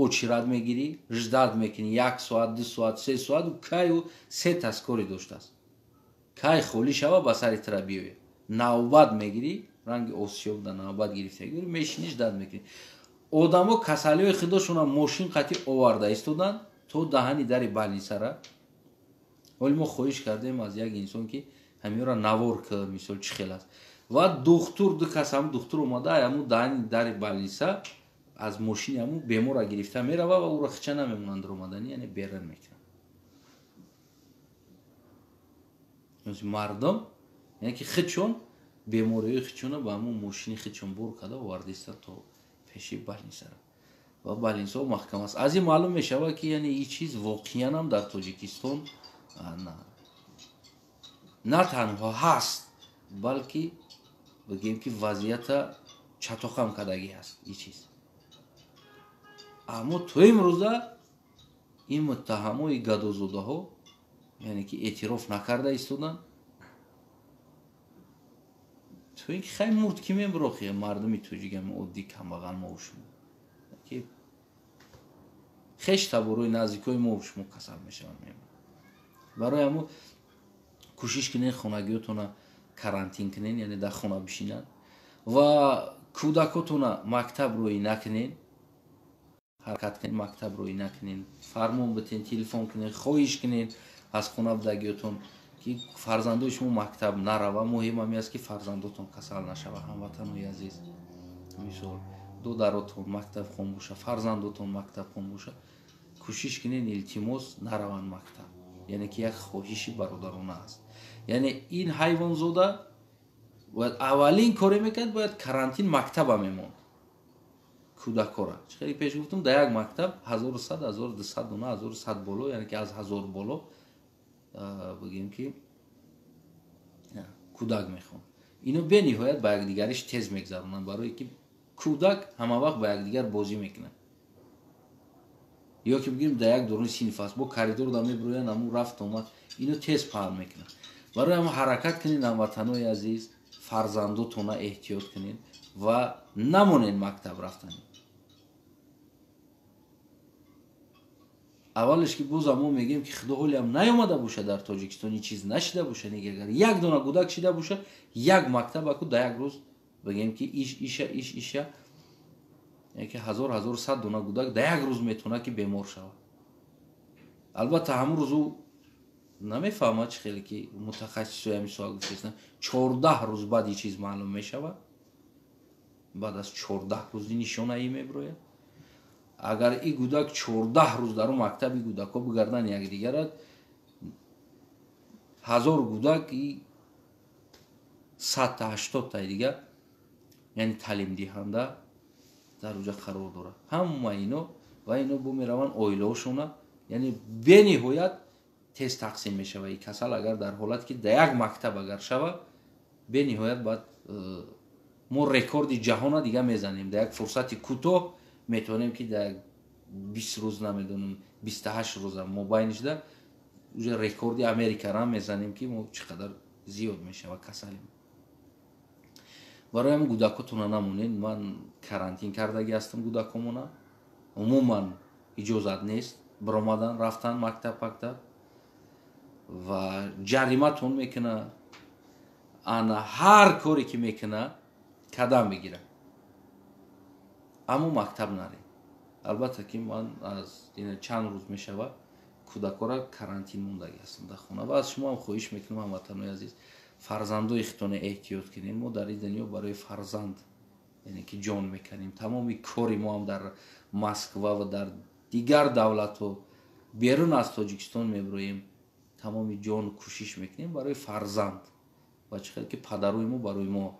очират мегирӣ, ждат мекунӣ 1 соат, 2 соат, 3 соат, кай ӯ 3 та скорӣ доштааст. кай холӣ шава ба сари тира биёяд. навбат мегирӣ, ранги осиёб да навбат гирифтагӣ мешинӣ, ждат мекунӣ. одамо касалиҳои худошона мошин қатӣ оварда истоданд то даҳани дари балнисара. ҳоли мо хоҳиш кардем аз як инсон ки ҳамиёра навор кӯ мисол чӣ хел аст. ва духтур ду кас ҳам духтур омада ҳамун даҳани дари балниса аз мошини ҳамун бемора гирифта мерава ва ӯро хича намемонанд омаданӣ, яъне берун мекунанд. мардум яъне ки хичон бемориҳои хичона ба ҳамун мошини хичон бор карда овардаиста то пеши балнисара. ва балнисаҳо маҳкам аст. аз ин маълум мешавад ки яъне ин чиз воқеан ҳам дар Тоҷикистон на танҳо ҳаст, балки бигем ки вазъията чатоқам кардагӣ аст ин чиз. аммо то имрӯза ин муттаҳамои гадозодаҳо яъне ки эътироф накарда истоданд. то ин ки хай мурд ки мебирохи мардуми тоҷиками оддӣ камбағал мову шумо ки хеш таборои наздикои мову шумо касал мешаванд. барои ҳамо кӯшиш кунед хонагиётона карантин кунед, яъне дар хона бишинанд ва кӯдакотона мактаб роӣ накунед. ҳаракат кунед, мактаб роӣ накунед, фармон битен, телефон кунед, хоҳиш кунед аз хонабудагиётон ки фарзандои шумо мактаб нарава. муҳим ҳами аст ки фарзандотон касал нашава. ҳамватанои азиз, мисол додаротон мактабхон боша, фарзандотон мактабхон боша, кӯшиш кунед илтимос нараванд мактаб. яъне ки як хоҳиши бародарона аст. яъне ин ҳайвонзода бояд аввалин коре мекард, бояд карантин мактаба мемонд кӯдакора. чӣ хеле пеш гуфтам, дар як мактаб 1100, 1200 дона, 1100 боло, яъне ки аз 1000 боло бигем ки кӯдак мехонд. ино бениҳоят ба якдигариш тез мегзаронанд, барое ки кӯдак ҳама вақт ба якдигар бозӣ мекунад. ё ки бигирем дар як дорони синф аст, бо коридорда мебироянд, ҳамун рафт омад, ино тез паҳн мекунад. барои ҳама ҳаракат кунед ҳамватанои азиз, фарзандотона эҳтиёт кунед ва намонед мактаб рафтани. اولش که بوز ما میگیم که خدا حالی هم نیومده باشه در تاجیکستان این چیز نشده باشه نگه اگر یک دونه کودک شده باشه یک مکتب اکو در یک روز بگیم که ایشه یعنی که 1100 دونه کودک در یک روز میتونه که بیمار شود. البته همون روز او نمیفهمه چه خیلی که متخصص همین سوال گفتن 14 روز بعد این چیز معلوم میشود. بعد از 14 روز نشانه ای میبروید. اگر این کودک 14 روز در اون مکتب این کودک ها بگردن یک دیگر 1000 کودک 100 تا 80 تا دیگر یعنی تعلیم دهنده در اونجا قرار داره. همه اینو و اینو بمیروان اویلوشونه یعنی به نهایت تست تقسیم میشه و این کسل اگر در حالت که در یک مکتب اگر شوه به نهایت باید ما رکورد جهان دیگه میزنیم. در یک فرصت کوتاه میتونیم که در 20 روز نمیدونم 28 روز ما باینش ده رکورد امریکا را میزنیم که ما چقدر زیاد میشه و کسلیم. برای همون کودکاتون نمونین. من کرانتین کردگی هستم کودکامونا عموما اجازت نیست برآمدن رفتن مکتب و جریمتون میکنه. انا هر کاری که میکنه قدم بگیره اما مکتب نره. البته که من از این چند روز میشوه کودکا را کرانتین موندگی هستم در خونه و از شما هم خواهش میکنم هموطنان عزیز فرزندای خودتون احتیاط کنین. ما در این دنیا برای فرزند یعنی که جان میکنیم. تمامی کاری ما هم در مسکو و در دیگر دولت و بیرون از تاجیکستان میبرویم تمامی جان کوشش میکنیم برای فرزند و چه که پدروی ما برای ما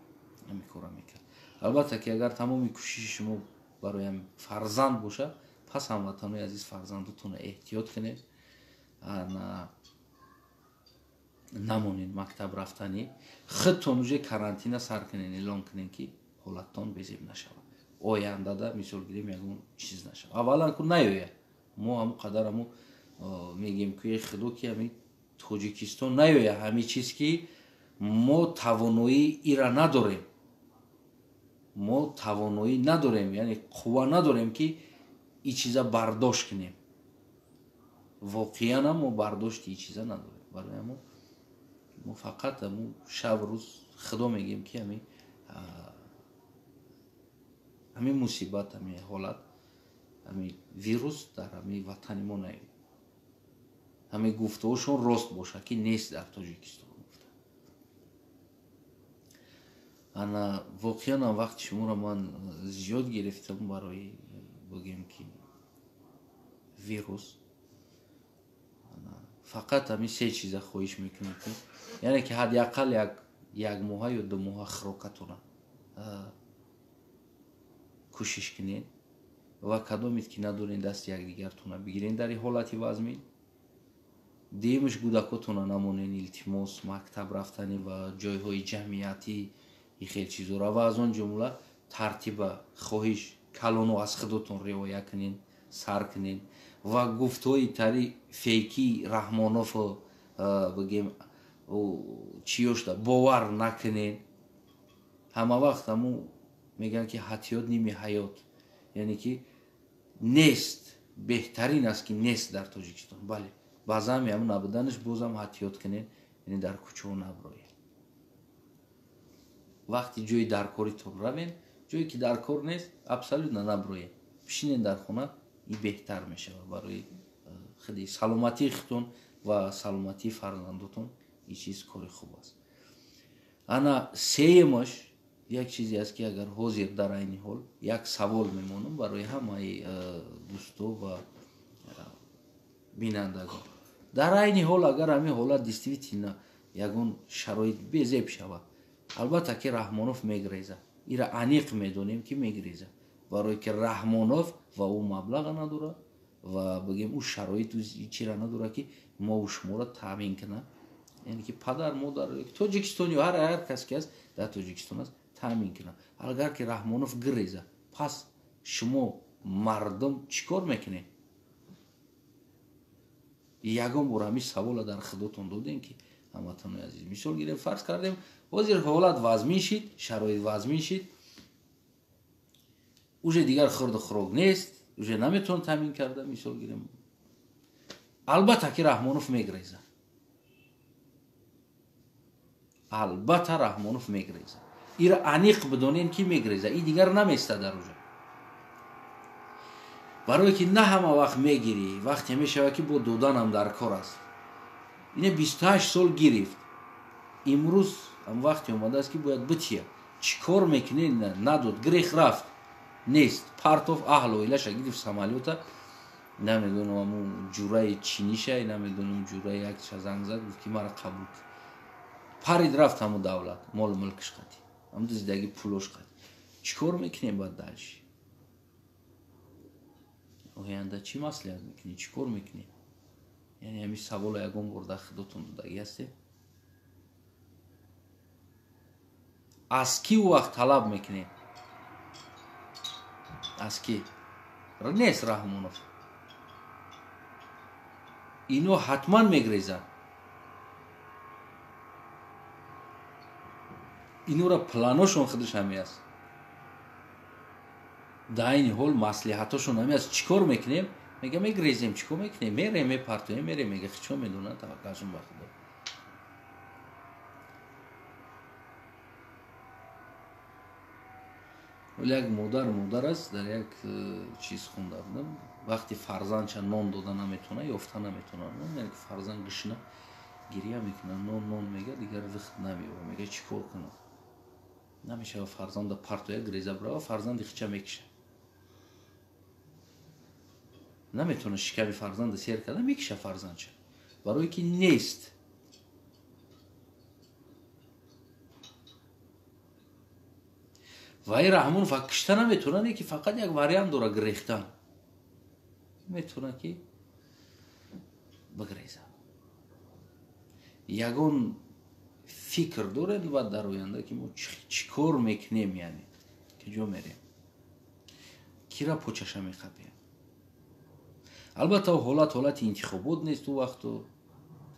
همین کارا میکنه. البته که اگر تمامی کوشش ما برای فرزند باشه پس هموطنان عزیز فرزندتون احتیاط کنید. نمونین مکتب رفتنی خودتون اوجه کرانتین سر کنین اعلان کنین که حالتان بزیب نشود. آینده ده مثال گیریم یکون چیز نشود. اولا که نیویه ما هم قدر همو میگیم که خدا که همین تاجیکستان نیویه همین چیز که ما توانایی ایرا نداریم. ما توانایی نداریم یعنی قوه نداریم که این چیزا برداشت کنیم. واقعا ما برداشت این چیزا نداریم. برای ما فقط همون شب روز خدا میگیم که همین مصیبت همین حالت همین ویروس در همین وطن ما نیست. همین گفته هاشون راست باشه که نیست در تاجیکستان گفته. انا واقعا وقت شما را من زیاد گرفتم برای بگیم که ویروس فقط همین سه چیز خواهش میکنم یعنی که حداقل یک ماه یا 2 ماه خوراکتون کوشش کنین و کدامید که ندارین دست یک دیگرتون بگیرین در این حالتی وزمین. دیمش کودکاتون نمونین التماس مکتب رفتنی و جایهای جمعیتی این خیلی چیزا را و از آن جمله ترتیب خواهش کلانو از خودتون روایت کنین سر کنین و گفتهای تری فیکی رحمانوف بگیم چیوش دا باور نکنین. همه وقت همون میگن که حتیات نیمی حیات یعنی که نیست بهترین است که نیست در تاجیکستان. بله بعضا همون نبودنش بازم حتیات کنین یعنی در کوچه و نبرایه. وقتی جوی در کاریتون روین جوی که در کار نیست ابسولوت نبرایه بشینین در خونه این بهتر میشه برای خیلی سلامتی خودتون و سلامتی فرزندتون این چیز کاری خوب است. انا سیمش یک چیزی است که اگر حاضر در این حال یک سوال میمونم برای همه دوستو و بینندگان. در این حال اگر همین حالت دیستویتینا یگون شرایط بزیب شود البته که رحمانوف میگریزه ایرا انیق میدونیم که میگریزه برای که رحمانوف و او مبلغ نداره و بگیم او شرایط چی را نداره که ما و شما را تامین کنه. یعنی که پدر مادر تاجیکستانی و هر کس که است در تاجیکستان است تامین کنه. اگر که رحمانوف گریزه پس شما مردم چیکار میکنین؟ یگان بار همین سوال در خودتون دادین که هموطنان عزیز مثال گیریم فرض کردیم وزیر حالت وضع شید شرایط وضع شید اوجه دیگر خورد خوراک نیست اوجه نمیتون تامین کرده مثال گیریم البته که رحمانوف میگریزه، البته رحمانوف میگریزه. این را انیق بدونین که میگریزه، این دیگر نمیسته در اونجا. برای که نه همه وقت میگیری، وقتی میشه که با دودن هم در کار است. اینه 28 سال گرفت، امروز هم وقتی اومده است که باید بتیه. چی کار میکنین؟ ندود، گریخ رفت نیست. پارتوف اهل و ایلش گرفت سمالیوتا، نمیدونم اون جوره چینیشه، نمیدونم جوره یک زنگ زد گفت که مرا قبول پرید رفت همون دولت مال ملکش قدی هم دزدگی پولوش قدی. چی کار میکنیم باید دلش؟ اوهینده چی مسئله میکنی؟ چی کار میکنی؟ یعنی همی سوال یکم برده خودتون دادگی هستی؟ از کی وقت طلب میکنی؟ از کی؟ نیست رحمانوف. اینو حتما میگریزن. اینو را پلانوشون خودش همی است. در این حال مصلحتاشون همی است. چیکار میکنیم؟ میگه میگریزیم. چیکار میکنیم؟ میره میپرتویم میره. میگه چیکار میدونن توقعشون بخدا. ولی یک مادر است در یک چیز خونده بودم، وقتی فرزندش نان داده نمیتونه یافته نمیتونه، یعنی فرزند گشنه گریه میکنه، نان میگه دیگر وقت نمیاره، میگه چیکار کنم؟ نمیشه فرزند پرتوی گریزه برای فرزند خچه میکشه، نمیتونه شکم فرزند سیر کرده میکشه فرزندش برای که نیست. و این رحمون فقط کشته نمیتونه، که فقط یک وریان داره گریختن، میتونه که بگریزه. یگون فکر داره و در آینده که ما چیکار میکنیم، یعنی که جا میریم کی را پوچش میخوابیم. البته حالت انتخابات نیست تو وقتو،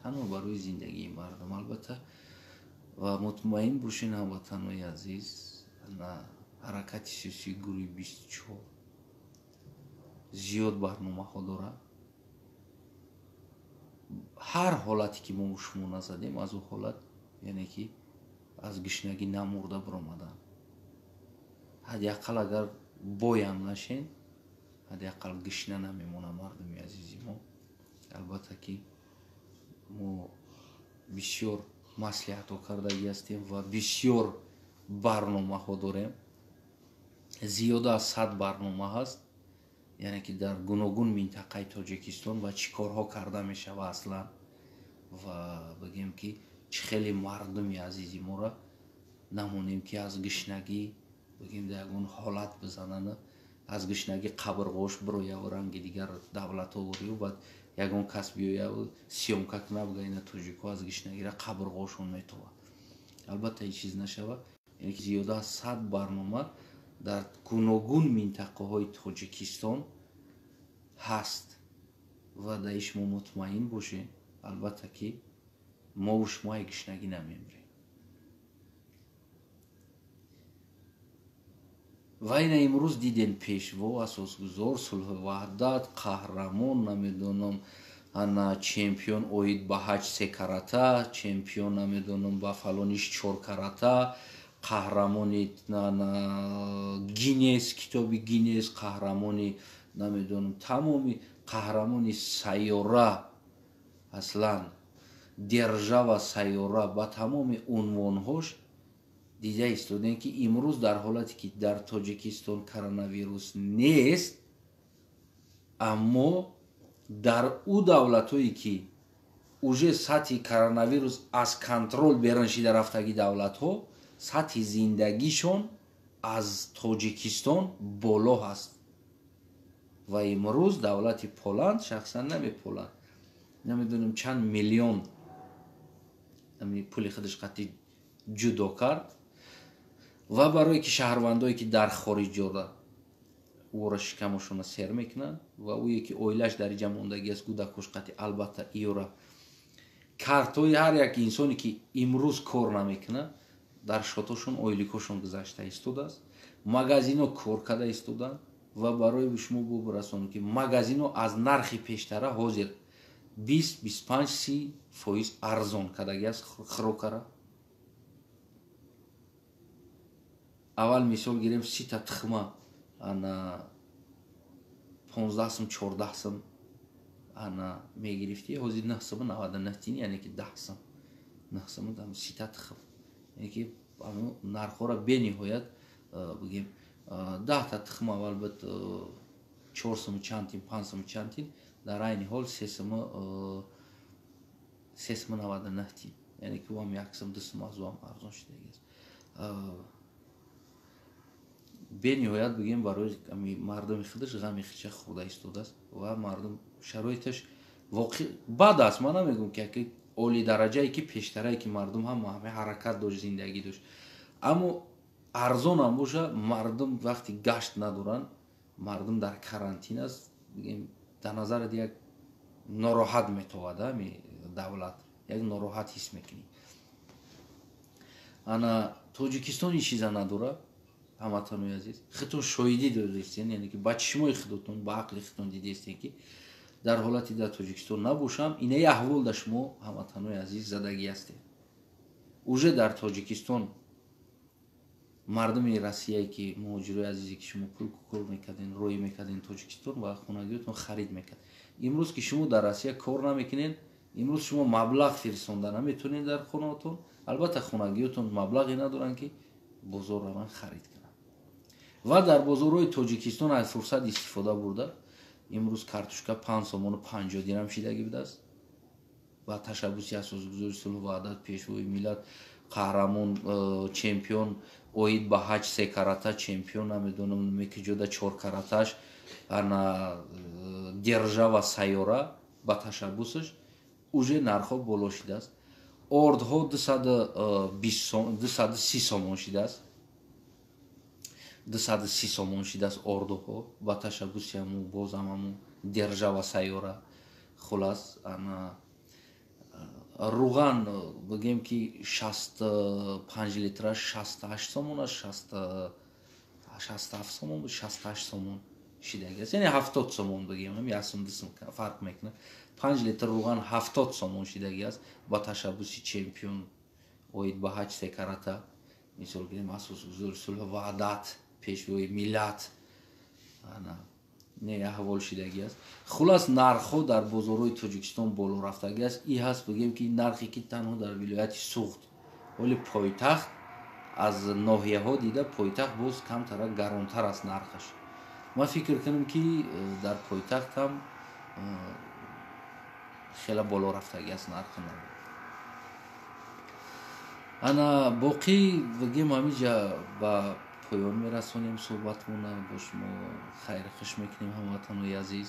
تنها برای زندگی مردم. البته و مطمئن باشین هموطنای عزیز، نه حرکت سیاسی گروه 24 زیاد برنامه ها داره. هر حالتی که ما شما نزدیم از اون حالت، یعنی که از گشنگی نمورده برآمدن. حداقل اگر بایم نشین، حداقل گشنه نمیمونه مردم عزیزی ما. البته که ما بسیار مصلحت ها کردگی هستیم و بسیار برنامه ها داریم. زیاده از 100 برنامه هست، یعنی که در گوناگون منطقه تاجیکستان و چی کارها کرده میشه و اصلا و بگیم که چه خیلی مردم عزیزی ما را نمونیم که از گشنگی بگیم در اون حالت بزنن، از گشنگی قبرغوش بروی و رنگ دیگر دولت آوری و بعد یگون کس بیویه و سیومکک نبگه این تاجیکا از گشنگی را قبرغوشون میتوه. البته این چیز نشوه، یعنی که زیاده از 100 برنامه در گوناگون منطقه های تاجیکستان هست و درش ما مطمئن باشیم. البته که ما و شما گشنگی نمیمیریم. و این امروز دیدین پیشوا، اساسگزار، صلح و وحدت، قهرمان، نمیدونم انا چمپیون اوید با 8 3 کاراته، چمپیون نمیدونم با فلانیش 4 کاراته، قهرمانی گینس، کتاب گینس، قهرمانی نمیدونم تمامی قهرمانی سیاره، اصلا درجه و سیاره با تمام عنوانهاش دیده ایستادن که امروز در حالتی که در تاجیکستان کرونا ویروس نیست، اما در او دولتایی که اوجه سطح کرونا ویروس از کنترل بیرون شده رفتگی دولت ها، سطح زندگیشون از تاجیکستان بالا هست. و امروز دولت پولند، شخصا پولند نمیدونم چند میلیون پول خودش قطعی جدا کرد و برای که شهروندایی که در خارج جاده او را شکمشون سر میکنن و او یکی اویلش در اینجا موندگی است کودکش قطعی. البته ای را کارتوی هر یک انسانی که امروز کار نمیکنه در شاتاشون اویلیکوشون گذاشته ایستاده است، مغازینو کار کرده ایستادن و برای شما برسونم که مغازینو از نرخی پیشتره حاضر 20-25-30% арзон кардаги аст хӯрокара. аввал мисол гирем 30 тухма ана 15 сум 14 сум ана мегирифти, ҳозир 9 сум 99 тин, яъне ки 10 сум 9 сум 30 тухм, яъне ки нархҳора бениҳоят бигем 10 тухм аввал бит 4 сум чанд тин 5 сум чанд тин, дар айни ҳол 3 сум 99 тин, яъне ки вам 1 сум 2 сум аз вам арзон шудагиаст. бениҳоят бигем барои мардуми худаш ғами хича хурда истодааст ва мардум шароиташ воқеъ бад аст. Ман намегӯям ки яке олидараҷае ки пештарае ки мардум ҳама ҳаракат дошт, зиндагӣ дошт, аммо арзон ам боша, мардум вақти гашт надоранд, мардум дар карантин аст, бигем дар назарат як нороҳат метавад давлат, як нороҳат ҳис мекунӣ. ана Тоҷикистон ин чиза надорад. ҳамватанои азиз, худтон шоҳидӣ додистен, яъне ки ба чишмои худтон, ба ақли худтон дидистен ки дар ҳолати дар Тоҷикистон набошам, инаи аҳвол дар шумо ҳамватанои азиз задагӣ ҳастед. уже дар Тоҷикистон мардуми Россияе ки муҳоҷирои азизе ки шумо пул кор мекарден, роӣ мекарден Тоҷикистон ва хонагиётон харид мекард. Имрӯз ки шумо дар Россия кор намекунед, имрӯз шумо маблағ фиристонда наметавонед дар хонаатон, албатта хонагиётон маблағе надоранд ки бозор раванд харид кунанд. ва дар бозорҳои Тоҷикистон аз фурсат истифода бурда, имрӯз картошка 5 сомону 50 дирҳам шидагӣ будааст. ба ташаббуси асосгузори сулҳу ваҳдат, пешвои миллат, қаҳрамон, чемпион, оид ба ҳаҷ 3 карата, чемпион намедонам Мекиҷода 4 караташ, ана держава сайёра ба ташаббусаш уже нархҳо боло шидааст. ордҳо 230 сомон шидааст. 230 сомон шидааст ордҳо ба ташаббуси ҳамун боз ҳамун держава сайёра. хулас ана руған бигем ки 65 литраш 68 сомон аст, 67 сомон, 68 сомон шидагиаст, яъне 70 сомон бигем, 1 сум 2 сум фарқ мекунад. 5 литр руған 70 сомон шидагиаст ба ташаббуси чемпион, оид ба ҳаҷ 3 карата, мисол гирем асосгузори сулҳу ваҳдат, пешвои миллат, не аҳвол шидагиаст. хулас нархҳо дар бозорҳои Тоҷикистон боло рафтагиаст. ин ҳаст бигем ки нархе ки танҳо дар вилояти Суғд, ҳоли пойтахт аз ноҳияҳо дида пойтахт боз камтара гаронтар аст нархаш. ман фикр кунам ки дар пойтахт ҳам хела боло рафтагиаст нархи нарх. ана боқӣ бигем ҳаминҷа ба поён мерасонем суҳбатмона, бо шумо хайри хуш мекунем ҳамватанои азиз,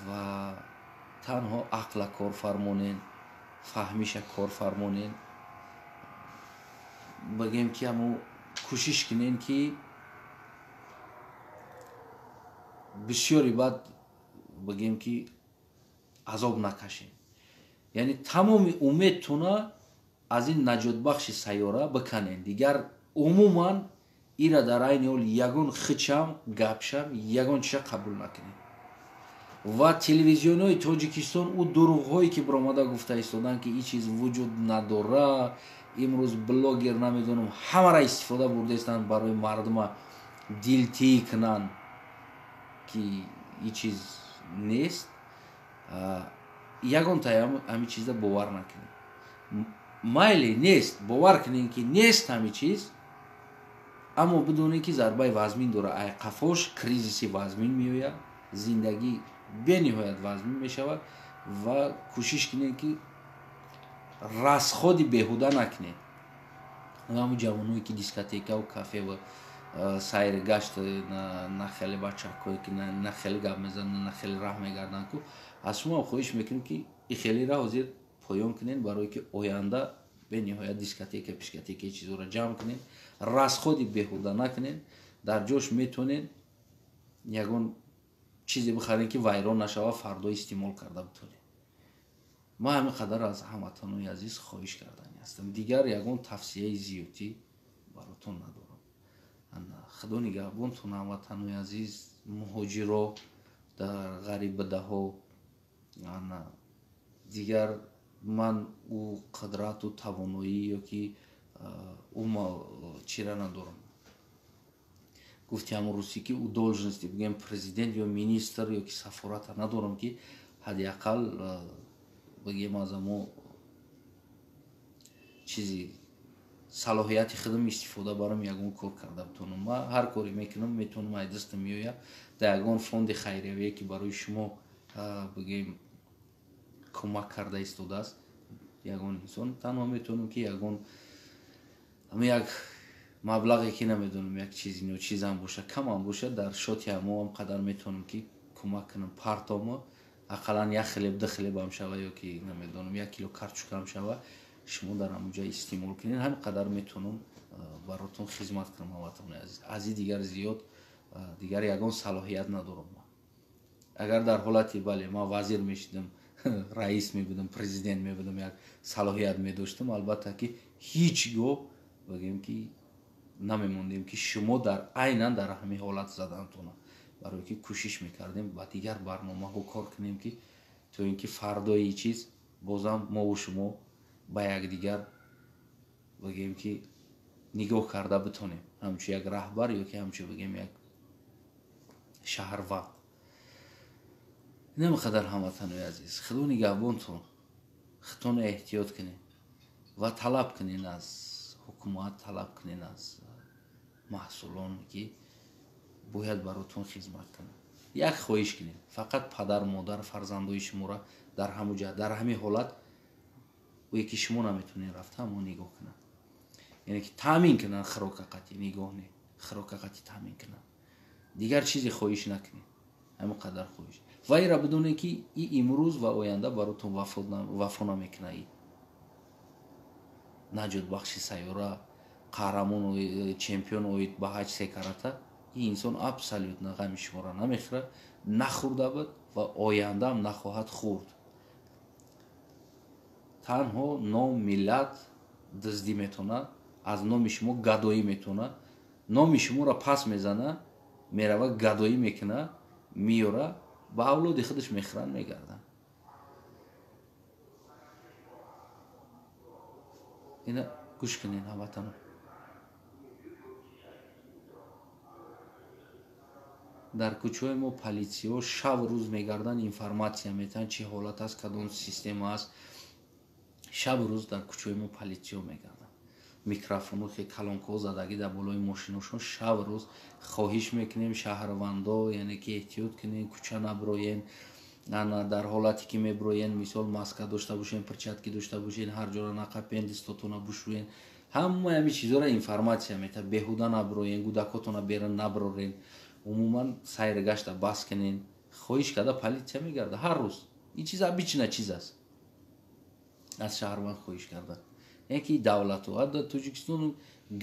ва танҳо ақла кор фармонен, фаҳмиша кор фармонен, бигем ки ҳамо кӯшиш кунен ки бисёри бад бигем ки азоб накашем, яъне тамоми умедтона аз ин наҷотбахши сайёра биканен. дигар умуман ира дар айни ҳол ягон хичам гапшам ягон чиша қабул накунед. ва телевизионҳои Тоҷикистон ӯ дурӯғҳое ки биромада гуфта истоданд ки ин чиз вуҷуд надора, имрӯз блогер намедонам ҳамара истифода бурдаистанд барои мардума дилтии кунанд ки ин чиз нест. ягонтае ҳамин чиза бовар накунед. майли нест, бовар кунед ки нест ҳамин чиз, аммо бидонед ки зарбаи вазмин дора. айқафош кризиси вазмин меояд, зиндагӣ бениҳоят вазмин мешавад ва кӯшиш кунед ки расходи беҳуда накунед. ҳамун ҷавоное ки дискотекаву кафе ва сайри гашт на хеле бачакҳое ки на хеле гап мезананд, на хеле раҳ мегарданд, ку аз шумо хоҳиш мекунем ки ин хелира ҳозир поён кунед, барое ки оянда бениҳоят дискотека пишкотекаи чизоро ҷамъ кунед, расходи беҳуда накунед. дар ҷош метавонед ягон чизе бихаред ки вайрон нашава, фардо истеъмол карда битонед. ман ҳамин қадар аз ҳамватанои азиз хоҳиш кардани ҳастам. дигар ягон тавсияи зиёдӣ баротон надорам. худо нигаҳбонтон ҳамватанои азиз, муҳоҷиро дар ғарибидаҳо, дигар ман ӯ қудрату тавоноӣ ёки чира надорам. гуфти ҳамрӯзи ки ӯ должности бигӯем президент ё министр ёки сафората надорам ки ҳадди ақал бигӯем аз амо чизи салоҳияти худам истифода барам ягон кор карда битонам. Ман ҳар коре мекунам метавонам аз дастам меояд дар ягон фонди хайриявие ки барои шумо бигӯем кӯмак карда истодааст ягон инсон танҳо метавонам ки ягон як маблағе ки намедонам як чизи ночизам боша камам боша дар шоти ҳамоам қадар метавонам ки кӯмак кунам партомо ақаллан як хлеб ду хлебам шава ёки намедонам як кило картошкам шава шумо дар ҳамонҷа истеъмол кунед ҳамин қадар метавонам баротон хизмат кунам ҳамватони азиз. Аз ин дигар зиёд дигар ягон салоҳият надорам. Агар дар ҳолати бале ман вазир мешидам раис мебудам президент мебудам як салоҳият медоштам албатта ки ҳеҷ гоҳ бигӯем ки намемондем ки шумо дар айнан дар ҳамин ҳолат задантона барое ки кӯшиш мекардем ба дигар барномаҳо кор кунем ки то ин ки фардои чиз бозам мову шумо ба якдигар бигӯем ки нигоҳ карда битонем ҳамчун як раҳбар ёки ҳамчун бигӯем як шаҳрванд. Инам қадар ҳамватанои азиз, худо нигаҳбонтон, худтон эҳтиёт кунед ва талаб кунед аз ҳукумат, талаб кунед аз маҳсулон ки бояд баротон хизмат кунад. Як хоҳиш кунед, фақат падар модар фарзандои шуморо дар ҳамонҷа дар ҳамин ҳолат ое ки шумо наметавонед рафта ҳамо нигоҳ кунад, яъне ки таъмин кунад хирокақати нигоҳ не хирокақати таъмин кунад. Дигар чизе хоҳиш накунед, ҳамин қадар хоҳиш ва инро бидонед ки и имрӯз ва оянда баротон вафо намекунад. наҷотбахши сайёра қаҳрамон чемпион оид ба ҳаҷ секарата ин инсон абсолютно ғами шуморо намехӯрад, нахӯрда буд ва ояндаам нахоҳад хӯрд. танҳо ном миллат дуздӣ метавонад, аз номи шумо гадоӣ метавонад, номи шуморо пас мезанад, мерава гадоӣ мекунад, меёра ба авлоди худаш мехӯранд мегардад. ина гӯш кунед ҳамватано. дар кӯчаҳои мо политсияҳо шаб рӯз мегарданд, информатсия метаҳанд чӣ ҳолат аст, кадом система аст. шаб рӯз дар кӯчаҳои мо политсияҳо мегарданд, микрофонҳо хе калонкаҳо задагӣ дар болои мошиношон шаб рӯз хоҳиш мекунем шаҳрвандо яъне ки эҳтиёт кунем, кӯча наброен, дар ҳолате ки меброен мисол маска дошта бошен, перчатки дошта бошен, ҳар ҷоро нақапен, дистотона бушӯен, ҳамаи ҳамин чизҳоро информатсия метаҳад. беҳуда наброен, кӯдакотона берун наброрен, умуман сайргашта бас кунен. хоҳиш карда политсия мегардад ҳар рӯз. ин чиз обична чиз аст. аз шаҳрванд хоҳиш карда яке давлату ҳадда тоҷикистон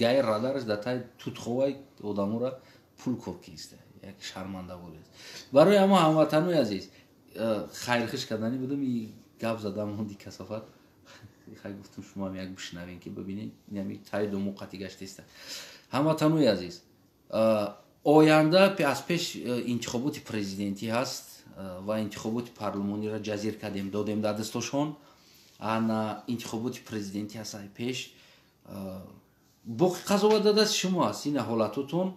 гай радараш дар таи тутховай одаморо пул кор киста як шармандавори аст. барои ҳама ҳамватанои азиз хайрхиш кардани будам и гап задам монди касофат хай гуфтам шумоам як бишнавен ки бибинед ями таи думуқати гаштеста. ҳамватанои азиз оянда аз пеш интихоботи президентӣ ҳаст ва интихоботи парлумониро ҷазир кардем додем дар дастошон. ана интихоботи президентӣ ҳаст ай пеш боқи қазоват дар дасти шумо аст. ина ҳолатотон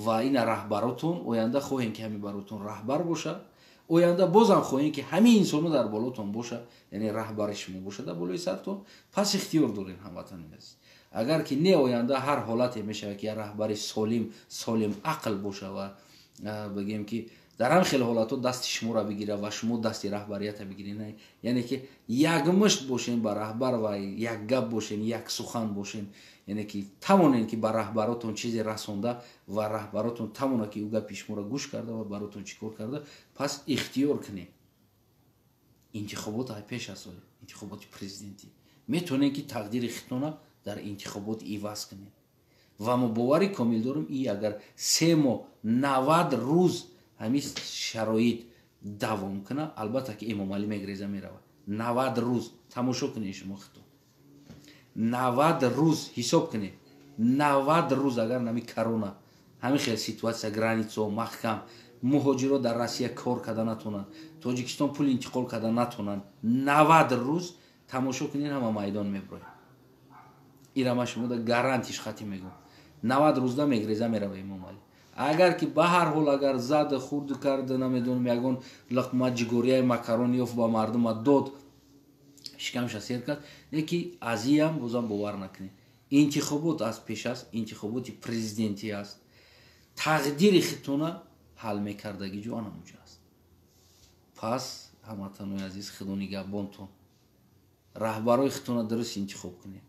ва ина раҳбаротон оянда хоҳем ки ҳамин баротон раҳбар бошад, оянда бозам хоҳем ки ҳамин инсоно дар болотон бошад, яъне раҳбари шумо бошад дар болои сартон. пас ихтиёр дорем ҳамватанои азиз. агар ки не оянда ҳар ҳолате мешавад ки як раҳбари солим ақл боша ва бигем ки дар ҳамин хеле ҳолато дасти шуморо бигира ва шумо дасти раҳбарията бигиред, яъне ки як мушт бошен ба раҳбар ва як гап бошен, як сухан бошен, яъне ки тавонен ки ба раҳбаротон чизе расонда ва раҳбаротон тавонад ки ӯ гапи шуморо гӯш карда ва баротон чӣ кор карда. пас ихтиёр кунед. интихобот ай пеш аст, интихоботи президентӣ метавонед ки тақдири худтона дар интихобот иваз кунед ва мо бовари комил дорем и агар 3 моҳ 90 рӯз ҳамин шароит давом кунад, албатта ки эмомалӣ мегреза меравад. 90 рӯз тамошо кунед шумо худтон, 90 рӯз ҳисоб кунед. 90 рӯз агар нами корона ҳамин хел ситуатсия границаҳо маҳкам муҳоҷиро дар Россия кор карда натонанд, Тоҷикистон пул интиқол карда натонанд, 90 рӯз тамошо кунед, ҳама майдон меброяд. ира ма шумо да гарантиш хатӣ мегӯм. 90 рӯзда мегреза мерава Имом Али. Агар ки ба ҳар ҳол агар зад хурд кард, намедонам ягон лақма ҷигорияи макарон ёфт ба мардума дод, шикамша сер кард, леки аз иям бозам бовар накунед. Интихобот аст, пеш аст, интихоботи президентӣ аст. Тақдири хитона ҳал мекардаги ҷо анамуҷо аст. Пас ҳамватанои азиз, худо нигаҳбонтон. Раҳбарои хитона дуруст интихоб кунед.